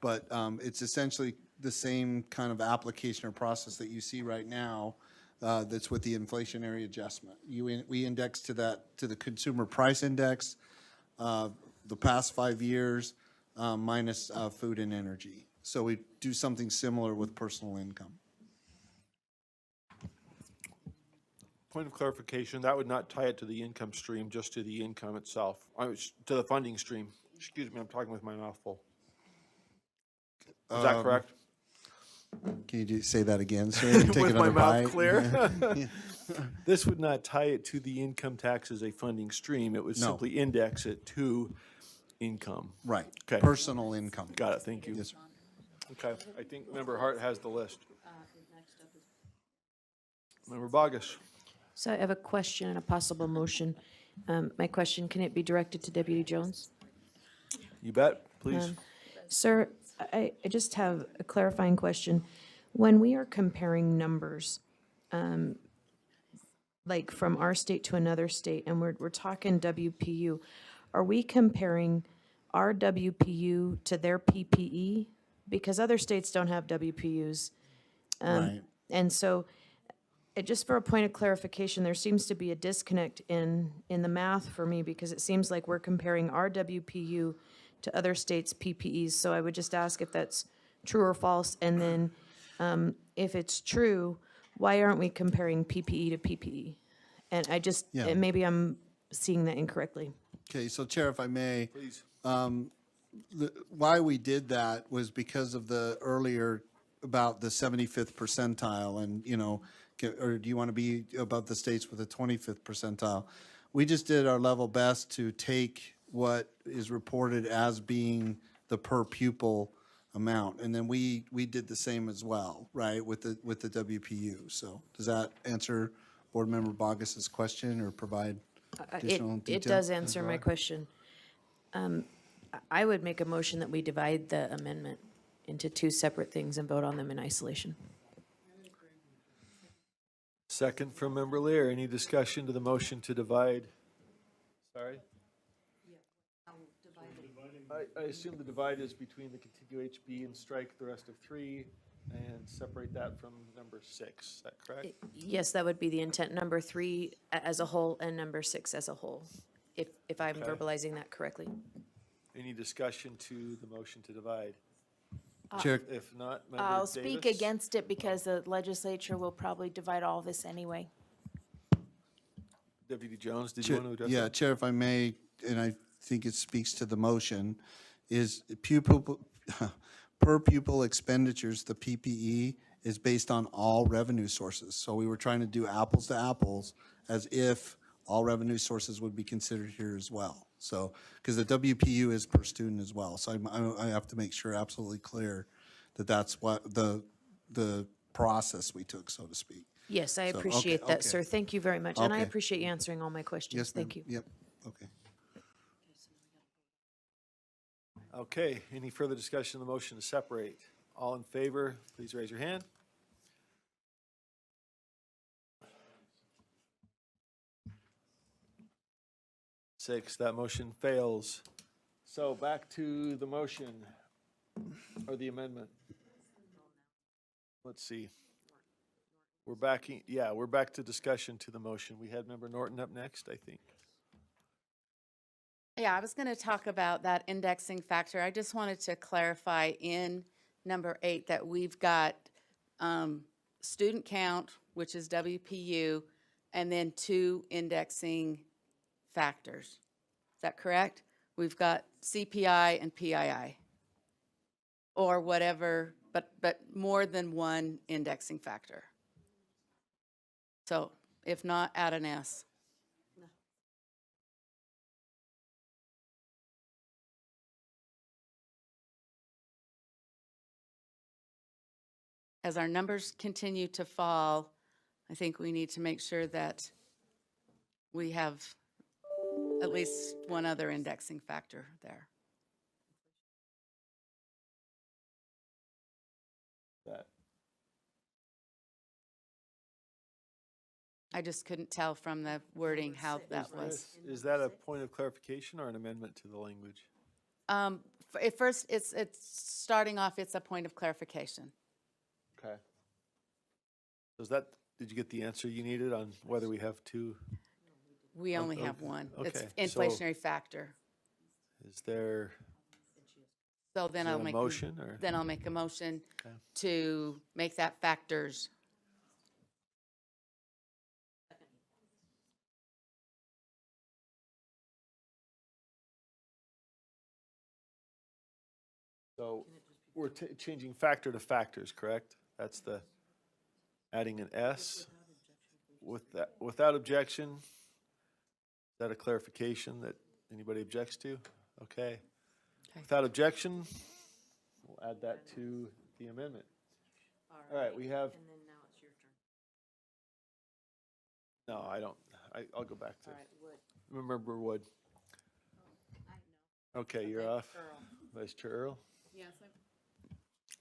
but it's essentially the same kind of application or process that you see right now that's with the inflationary adjustment. We index to the consumer price index, the past 5 years, minus food and energy. So we do something similar with personal income. Point of clarification, that would not tie it to the income stream, just to the income itself, to the funding stream. Excuse me, I'm talking with my mouth full. Is that correct? Can you say that again, sir? Take With my another mouth bite. clear? This would not tie it to the income tax as a funding stream. It would No. simply index it to income. Right. Okay. Personal income. Got it, thank you. Yes, sir. Okay, I think Member Hart has the list. Member Bogus. So I have a question and a possible motion. My question, can it be directed to Deputy Jones? You bet, please. Sir, I just have a clarifying question. When we are comparing numbers, like from our state to another state, and we're talking WPU, are we comparing our WPU to their PPE? Because other states don't have WPUs. Right. And so, just for a point of clarification, there seems to be a disconnect in the math for me, because it seems like we're comparing our WPU to other states' PPEs. So I would just ask if that's true or false, and then if it's true, why aren't we comparing PPE to PPE? And I just, Yeah. and maybe I'm seeing that incorrectly. Okay, so Chair, if I may. Please. Why we did that was because of the earlier about the 75th percentile and, you know, or do you want to be above the states with a 25th percentile? We just did our level best to take what is reported as being the per pupil amount. And then we did the same as well, right, with the WPU. So does that answer Board Member Bogus's question or provide additional detail? It does answer my question. I would make a motion that we divide the amendment into two separate things and vote on them in isolation. Second from Member Lear. Any discussion to the motion to divide? Sorry? I assume the divide is between the contiguous HB and strike the rest of 3 and separate that from number 6. Is that correct? Yes, that would be the intent, number 3 as a whole and number 6 as a whole, if I'm Okay. verbalizing that correctly. Any discussion to the motion to divide? Chair, If not, Member I'll speak Davis? against it because the legislature will probably divide all this anyway. Deputy Jones, did you want to address Yeah, that? Chair, if I may, and I think it speaks to the motion, is pupil, per pupil expenditures, the PPE is based on all revenue sources. So we were trying to do apples to apples as if all revenue sources would be considered here as well. So, because the WPU is per student as well. So I have to make sure absolutely clear that that's what the process we took, so to speak. Yes, I So, appreciate okay, that, sir. okay. Thank you very much. And I Okay. appreciate you answering all my questions. Yes, ma'am. Thank you. Yep, okay. Okay, any further discussion on the motion to separate? All in favor, please raise your hand. Six, that motion fails. So back to the motion, or the amendment. Let's see. We're back to discussion to the motion. We had Member Norton up next, I think. Yeah, I was going to talk about that indexing factor. I just wanted to clarify in number 8 that we've got student count, which is WPU, and then 2 indexing factors. Is that correct? We've got CPI and PII, or whatever, but more than one indexing factor. So if not, add an S. As our numbers continue to fall, I think we need to make sure that we have at least one other indexing factor there. That, I just couldn't tell from the wording how that was. is that a point of clarification or an amendment to the language? At first, it's starting off, it's a point of clarification. Okay. So is that, did you get the answer you needed on whether we have 2? We only have okay, one. It's okay, so- inflationary factor. Is there, So then is I'll it a make, motion or? then I'll make a motion Okay. to make that factors. So we're changing factor to factors, correct? That's the, adding an S with that, without objection? Is that a clarification that anybody objects to? Okay. Without objection, we'll add that to the amendment. All right, we have. No, I don't, I'll go back to. Member Wood. Okay, you're off. Vice Chair Earl.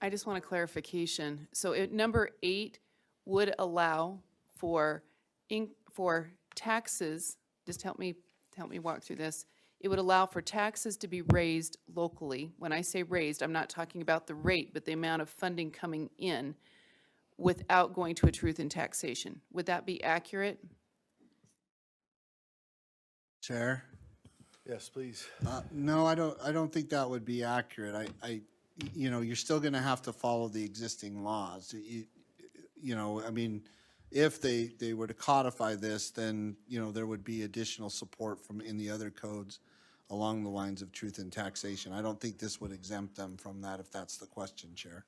I just want a clarification. So number 8 would allow for for taxes, just help me walk through this. It would allow for taxes to be raised locally. When I say raised, I'm not talking about the rate, but the amount of funding coming in without going to a truth in taxation. Would that be accurate? Chair? Yes, please. No, I don't think that would be accurate. You know, you're still gonna have to follow the existing laws. You know, I mean, if they were to codify this, then, you know, there would be additional support from in the other codes along the lines of truth and taxation. I don't think this would exempt them from that, if that's the question, Chair.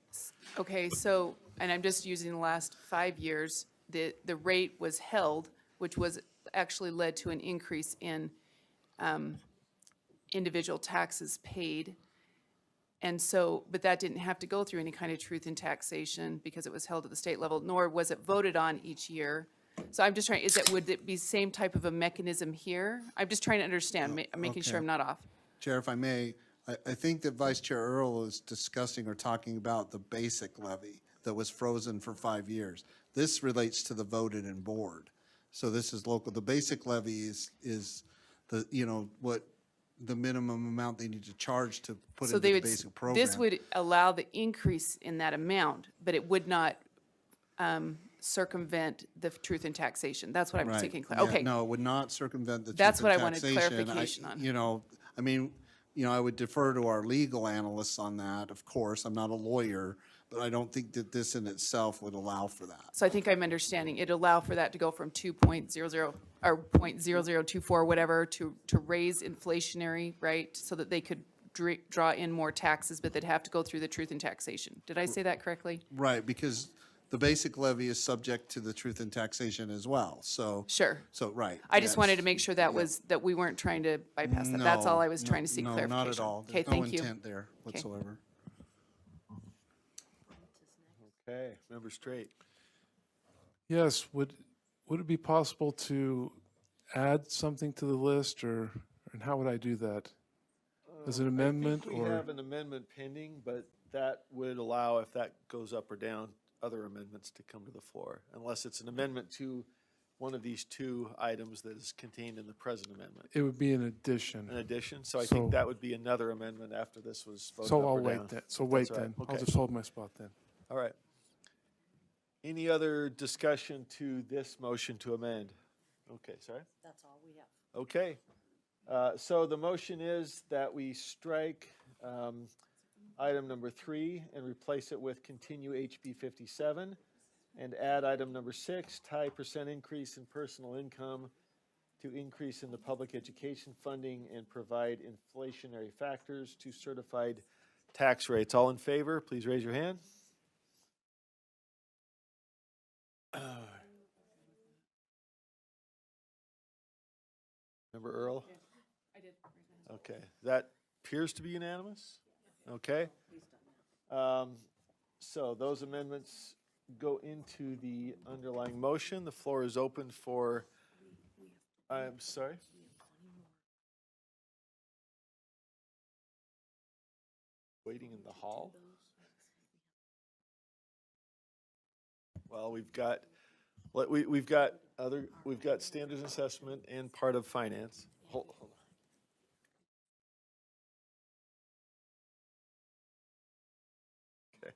Okay, so, and I'm just using the last 5 years, the rate was held, which was actually led to an increase in individual taxes paid. And so, but that didn't have to go through any kind of truth in taxation because it was held at the state level, nor was it voted on each year. So I'm just trying, would it be same type of a mechanism here? I'm just trying to understand, making sure okay. I'm not off. Chair, if I may, I think that Vice Chair Earl is discussing or talking about the basic levy that was frozen for 5 years. This relates to the voted and board. So this is local. The basic levy is the, you know, what the minimum amount they need to charge to put So into they the would, basic program. this would allow the increase in that amount, but it would not circumvent the truth in taxation. That's what I'm Right. taking. Yeah, Okay. no, it would not circumvent the truth That's in what I wanted taxation. clarification on. You know, I mean, you know, I would defer to our legal analysts on that, of course. I'm not a lawyer, but I don't think that this in itself would allow for that. So I think I'm understanding. It'd allow for that to go from 2.00 or 0.0024, whatever, to raise inflationary, right? So that they could draw in more taxes, but they'd have to go through the truth in taxation. Did I say that correctly? Right, because the basic levy is subject to the truth in taxation as well, so. Sure. So, right. I just yes. wanted to make sure that was, that we weren't trying to bypass that. That's all I was No, trying to seek clarification. No, not at all. Okay, There's no thank you. intent there whatsoever. Okay, Member Straight. Yes, would it be possible to add something to the list, or, and how would I do that? As an amendment, I think we or? have an amendment pending, but that would allow, if that goes up or down, other amendments to come to the floor, unless it's an amendment to one of these two items that is contained in the present amendment. It would be an addition. An addition, so I So- think that would be another amendment after this was voted up So or I'll down. wait then, so if wait that's all right. then. I'll Okay. just hold my spot then. All right. Any other discussion to this motion to amend? Okay, sorry? That's all we have. Okay. So the motion is that we strike item number 3 and replace it with continue HB 57 and add item number 6, tie percent increase in personal income to increase in the public education funding and provide inflationary factors to certified tax rates. All in favor, please raise your hand. Member Earl? I did. Okay, that appears to be unanimous? Okay. So those amendments go into the underlying motion. The floor is open for, I'm sorry? Waiting in the hall? Well, we've got standards assessment and part of finance. Hold on. Okay.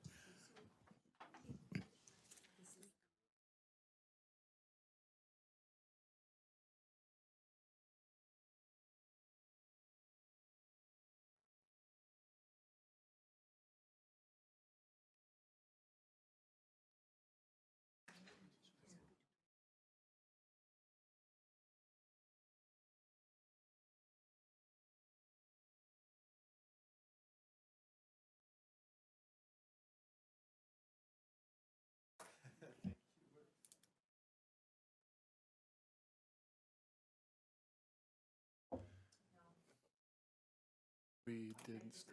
We didn't.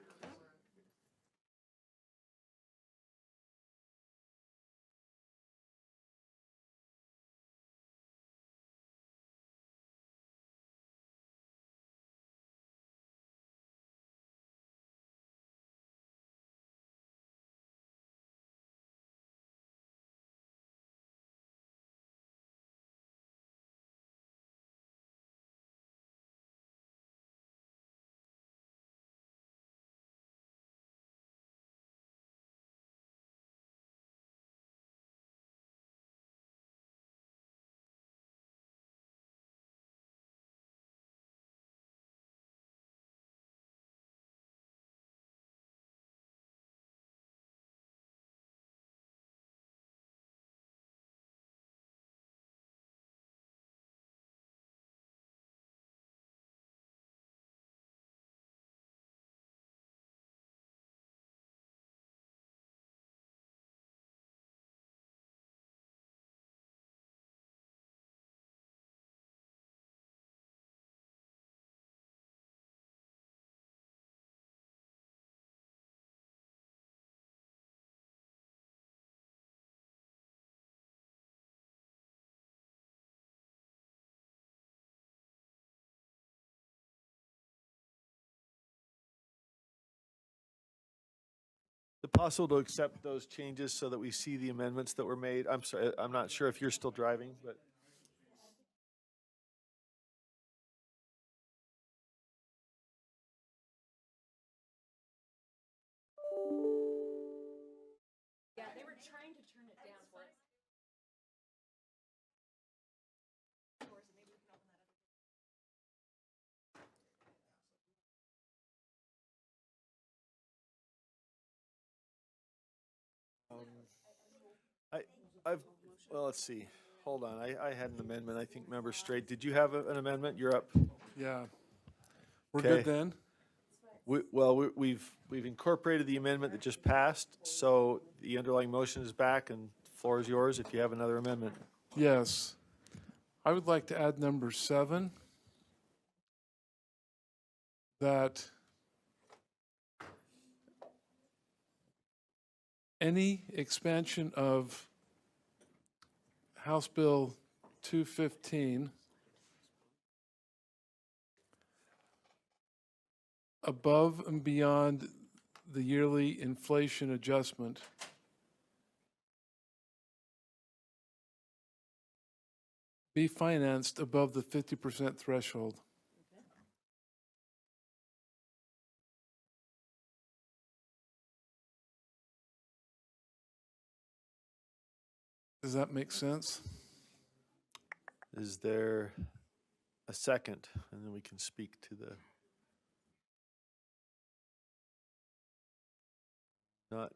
it possible to accept those changes so that we see the amendments that were made? I'm sorry, I'm not sure if you're still driving, but. Well, let's see. Hold on. I had an amendment. I think Member Straight. Did you have an amendment? You're up. Yeah. We're Okay. good then? We've incorporated the amendment that just passed, so the underlying motion is back, and the floor is yours if you have another amendment. Yes. I would like to add number 7, that any expansion of House Bill 215 above and beyond the yearly inflation adjustment be financed above the 50% threshold. Does that make sense? Is there a second? And then we can speak to the. Not.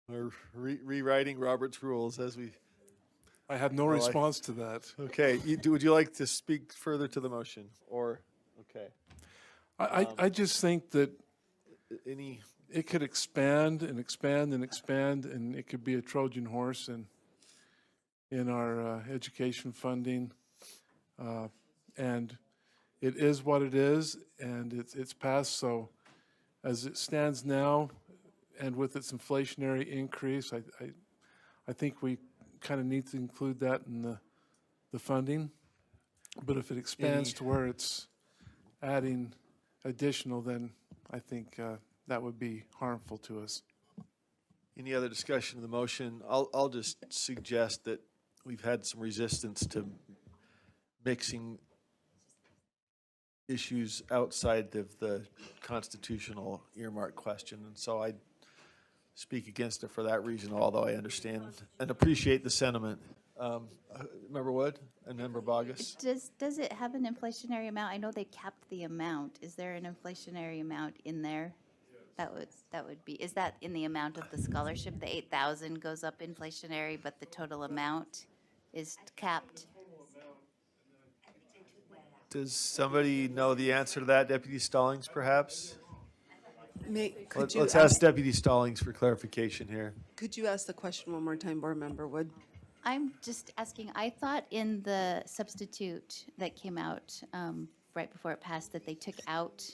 We're rewriting Robert's rules as we. I have no response to that. Okay, would you like to speak further to the motion, or, okay? I just think that Any, it could expand and expand and expand, and it could be a Trojan horse in our education funding. And it is what it is, and it's passed. So as it stands now, and with its inflationary increase, I think we kind of need to include that in the funding. But if it expands to where it's adding additional, then I think that would be harmful to us. any other discussion of the motion? I'll just suggest that we've had some resistance to mixing issues outside of the constitutional earmark question, and so I speak against it for that reason, although I understand and appreciate the sentiment. Member Wood and Member Bogus? Does it have an inflationary amount? I know they capped the amount. Is there an inflationary amount in there? That would be, is that in the amount of the scholarship? The 8,000 goes up inflationary, but the total amount is capped? Does somebody know the answer to that? Deputy Stallings, perhaps? Let's ask Deputy Stallings for clarification here. Could you ask the question one more time, Board Member Wood? I'm just asking, I thought in the substitute that came out right before it passed that they took out,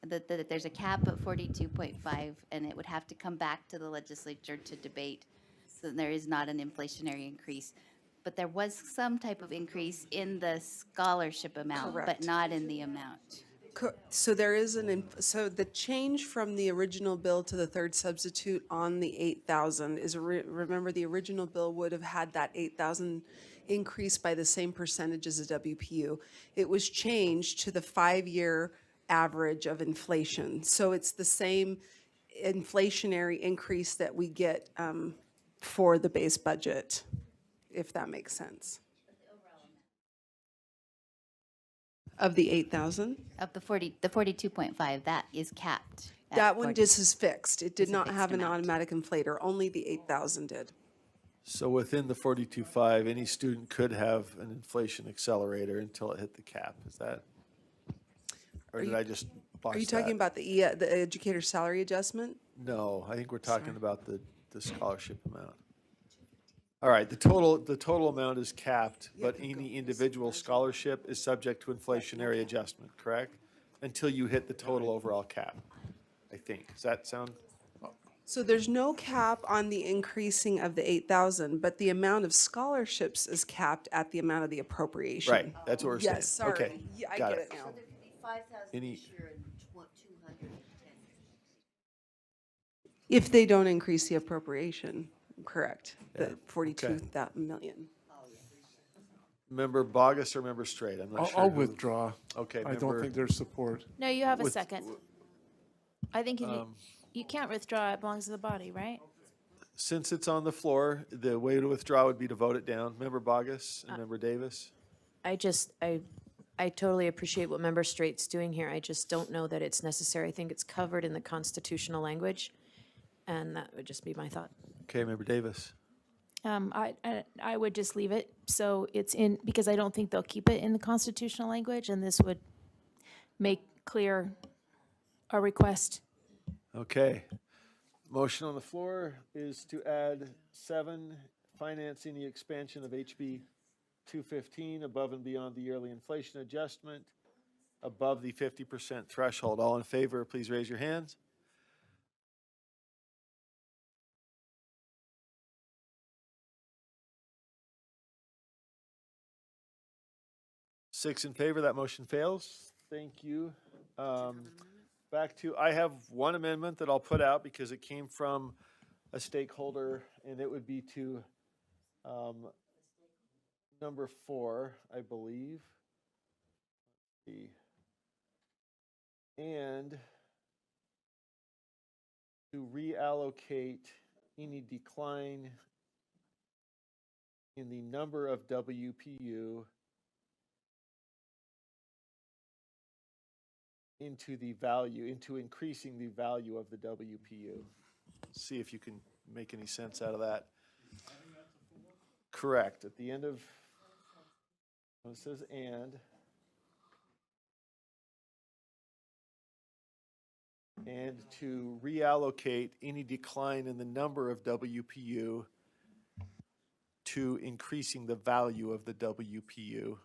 that there's a cap at 42.5 and it would have to come back to the legislature to debate. So there is not an inflationary increase. But there was some type of increase in the scholarship amount, but Correct. not in the amount. So there is so the change from the original bill to the third substitute on the 8,000 is, remember, the original bill would have had that 8,000 increase by the same percentage as the WPU. It was changed to the 5-year average of inflation. So it's the same inflationary increase that we get for the base budget, if that makes sense. Of the 8,000? Of the 42.5, that is capped. at That one 40. just is fixed. It did It's a not fixed have an amount. automatic inflator. Only the 8,000 did. So within the 42.5, any student could have an inflation accelerator until it hit the cap. Is that? Or did I just botch Are you talking that? about the educator salary adjustment? No, I think we're talking about the scholarship amount. All right, the total amount is capped, but any individual scholarship is subject to inflationary adjustment, correct? Until you hit the total overall cap, I think. Does that sound? So there's no cap on the increasing of the 8,000, but the amount of scholarships is capped at the amount of the appropriation. Right, that's what we're saying. Yes, Okay, sorry. Yeah, I got get it. it now. So there could be 5,000 Any- this year and 210. If they don't increase the appropriation, correct, Yeah, the 42 million. Member Bogus or Member Straight? I'm not sure. I'll who- withdraw. Okay, I don't member- think there's support. No, you have a With- second. I think you can't withdraw, it belongs to the body, right? Since it's on the floor, the way to withdraw would be to vote it down. Member Bogus and Member Davis? I totally appreciate what Member Straight's doing here. I just don't know that it's necessary. I think it's covered in the constitutional language, and that would just be my thought. Okay, Member Davis. I would just leave it, so it's in, because I don't think they'll keep it in the constitutional language, and this would make clear our request. Okay. Motion on the floor is to add 7, financing the expansion of HB 215 above and beyond the yearly inflation adjustment, above the 50% threshold. All in favor, please raise your hands. Six in favor, that motion fails. Thank you. Back to, I have one amendment that I'll put out because it came from a stakeholder, and it would be to number 4, I believe. And to reallocate any decline in the number of WPU into the value, into increasing the value of the WPU. See if you can make any sense out of that. Correct. At the end of, it says and to reallocate any decline in the number of WPU to increasing the value of the WPU.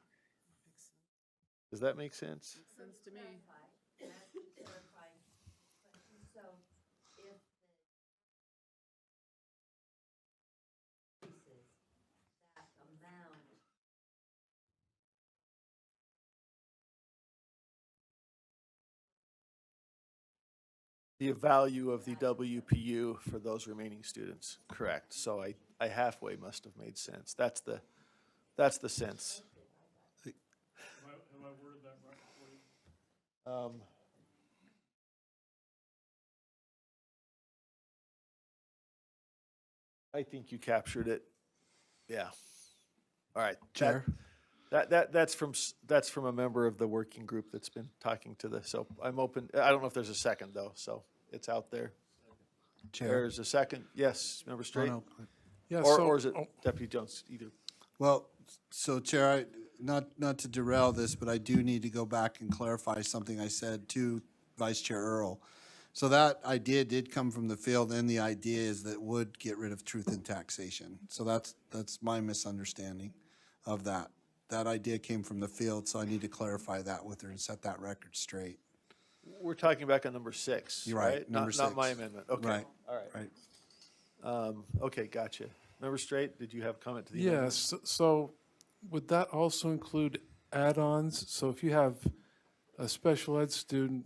Does that make sense? Sense to me. The value of the WPU for those remaining students, correct. So I halfway must have made sense. That's the sense. Have I worded that right for you? I think you captured it. Yeah. All right. Chair? That's from a member of the working group that's been talking to this. So I'm open. I don't know if there's a second though. So it's out there. Chair? There's a second. Yes, Member Straight. no. Yeah, Or is it Deputy Jones? Either. Well, so Chair, not to derail this, but I do need to go back and clarify something I said to Vice Chair Earl. So that idea did come from the field, and the idea is that would get rid of truth in taxation. So that's my misunderstanding of that. That idea came from the field, so I need to clarify that with her and set that record straight. We're talking back on number 6, You're right? right, number Not my 6. amendment. Okay. Right, All right. Okay, gotcha. Member Straight, did you have a comment to the amendment? Yes, so would that also include add-ons? So if you have a special ed student,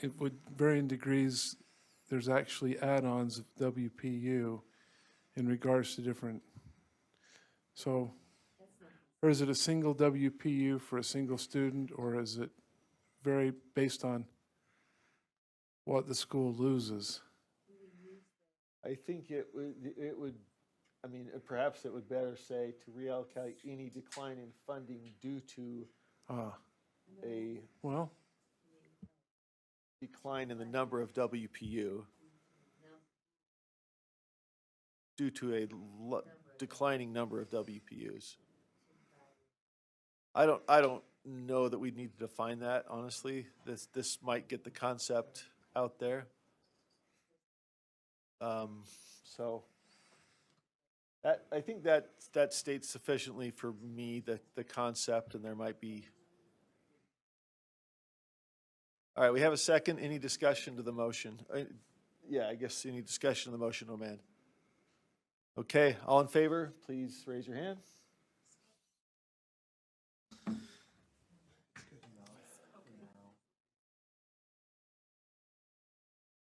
it would varying degrees, there's actually add-ons of WPU in regards to different, so, or is it a single WPU for a single student, or is it very based on what the school loses? I think it would, I mean, perhaps it would better say to reallocate any decline in funding due to a Well, decline in the number of WPU due to a declining number of WPUs. I don't know that we need to define that, honestly. This might get the concept out there. So that, I think that states sufficiently for me the concept, and there might be. All right, we have a second. Any discussion to the motion? yeah, I guess any discussion on the motion to amend? Okay, all in favor, please raise your hand.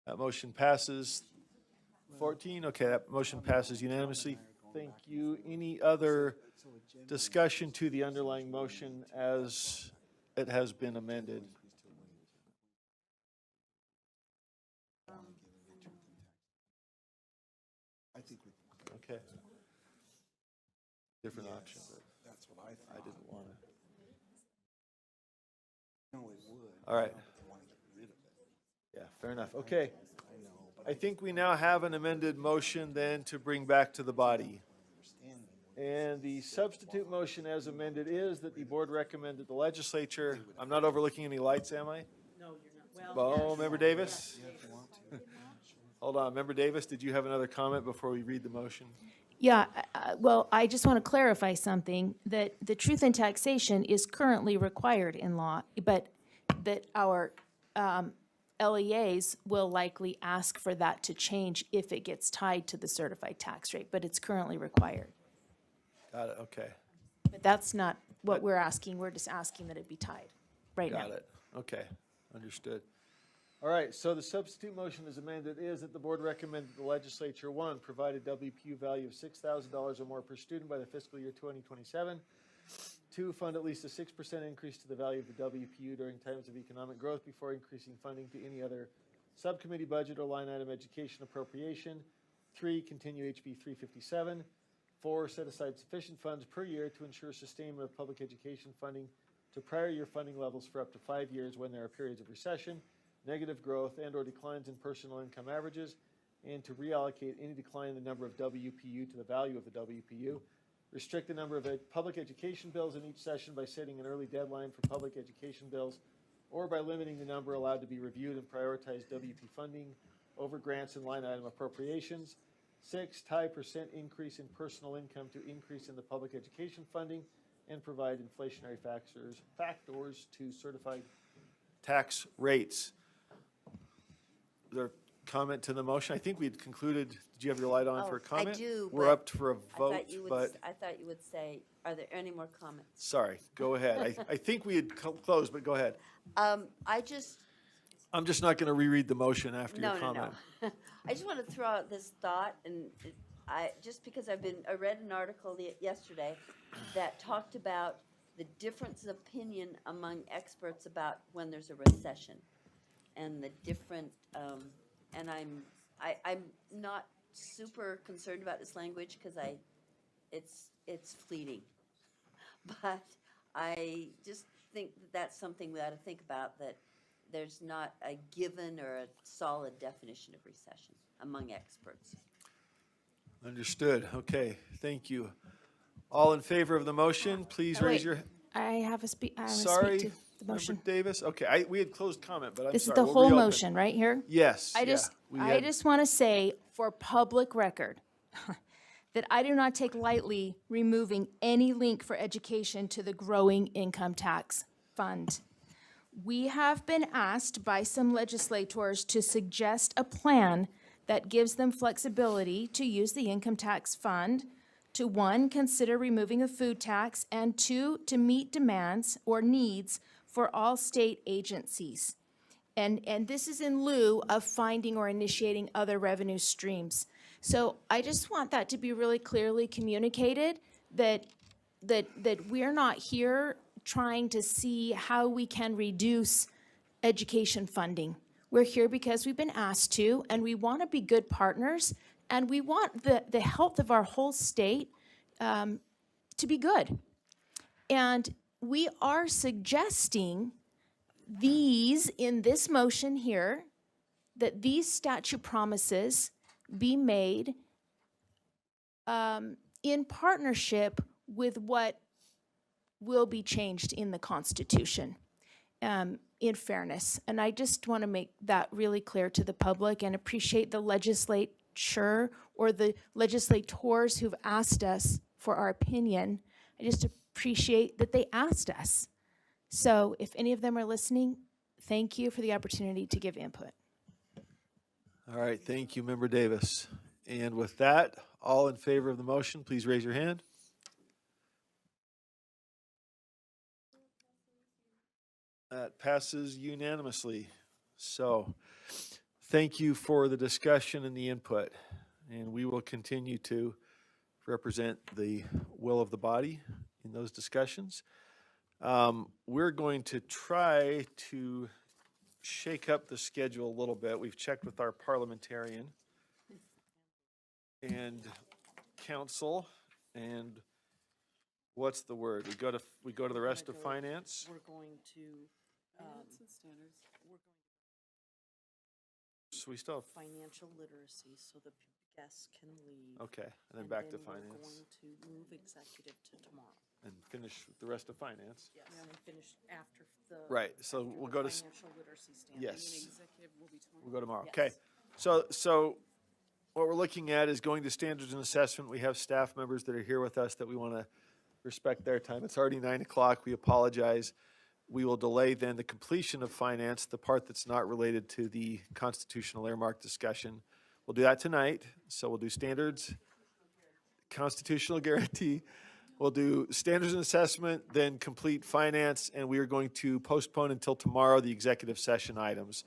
That motion passes. 14, okay, that motion passes unanimously. Thank you. Any other discussion to the underlying motion as it has been amended? Okay. Different option, but That's what I I thought. didn't want to. No, it would. All right. I want to get rid of it. Yeah, fair enough. Okay. I know, but I think we now have an amended motion then to bring back to the body. understand. And the substitute motion as amended is that the board recommended the legislature, I'm not overlooking any lights, am I? No, you're not. Well, Oh, Member Davis? Hold on, Member Davis, did you have another comment before we read the motion? Yeah, well, I just want to clarify something, that the truth in taxation is currently required in law, but that our LEAs will likely ask for that to change if it gets tied to the certified tax rate, but it's currently required. Got it, okay. But that's not what we're asking, we're just asking that it be tied right now. Got it, okay, understood. All right, so the substitute motion as amended is that the board recommended the legislature, one, provide a WPU value of $6,000 or more per student by the fiscal year 2027. Two, fund at least a 6% increase to the value of the WPU during times of economic growth before increasing funding to any other subcommittee budget or line item education appropriation. Three, continue HB 357. Four, set aside sufficient funds per year to ensure sustainment of public education funding to prior year funding levels for up to 5 years when there are periods of recession, negative growth, and/or declines in personal income averages, and to reallocate any decline in the number of WPU to the value of the WPU. Restrict the number of public education bills in each session by setting an early deadline for public education bills, or by limiting the number allowed to be reviewed and prioritize WP funding over grants and line item appropriations. 6, tie percent increase in personal income to increase in the public education funding, and provide inflationary factors to certified tax rates. Is there a comment to the motion? I think we had concluded, did you have your light on for a comment? I do, We're but up for a vote, but, I thought you would say, are there any more comments? sorry, go ahead. I think we had closed, but go ahead. I just, I'm just not going to reread the motion after your no. comment. I just want to throw out this thought, and just because I read an article yesterday that talked about the difference of opinion among experts about when there's a recession, and the different, and I'm not super concerned about this language because it's fleeting, but I just think that's something we ought to think about, that there's not a given or a solid definition of recession among experts. Understood. Okay, thank you. All in favor of the motion, please raise Wait, your, I have a speak to sorry, the motion. Member Davis? Okay, we had closed comment, but I'm sorry. This is the we'll whole reopen. motion, right here? Yes, I yeah, just, we I had- just want to say, for public record, that I do not take lightly removing any link for education to the growing income tax fund. We have been asked by some legislators to suggest a plan that gives them flexibility to use the income tax fund to, one, consider removing a food tax, and two, to meet demands or needs for all state agencies. And this is in lieu of finding or initiating other revenue streams. So I just want that to be really clearly communicated, that we're not here trying to see how we can reduce education funding. We're here because we've been asked to, and we want to be good partners, and we want the health of our whole state to be good. And we are suggesting these, in this motion here, that these statute promises be made in partnership with what will be changed in the Constitution, in fairness. And I just want to make that really clear to the public, and appreciate the legislature or the legislators who've asked us for our opinion. I just appreciate that they asked us. So if any of them are listening, thank you for the opportunity to give input. All right, thank you, Member Davis. And with that, all in favor of the motion, please raise your hand. That passes unanimously. So, thank you for the discussion and the input. And we will continue to represent the will of the body in those discussions. We're going to try to shake up the schedule a little bit. We've checked with our parliamentarian and council, and what's the word? We go to the rest of finance? We're going to, So we still have, financial literacy, so the guests can leave. okay, and then back to We're finance, going to move executive to tomorrow. and finish the rest of finance. Yes. And then finish after the. Right, so after we'll the go to Financial literacy standard. Yes. Executive will be tomorrow. We'll go tomorrow. Yes. Okay. So what we're looking at is going to standards and assessment. We have staff members that are here with us that we want to respect their time. It's already 9 o'clock. We apologize. We will delay then the completion of finance, the part that's not related to the constitutional earmark discussion. We'll do that tonight. So we'll do standards, constitutional guarantee. We'll do standards and assessment, then complete finance, and we are going to postpone until tomorrow the executive session items.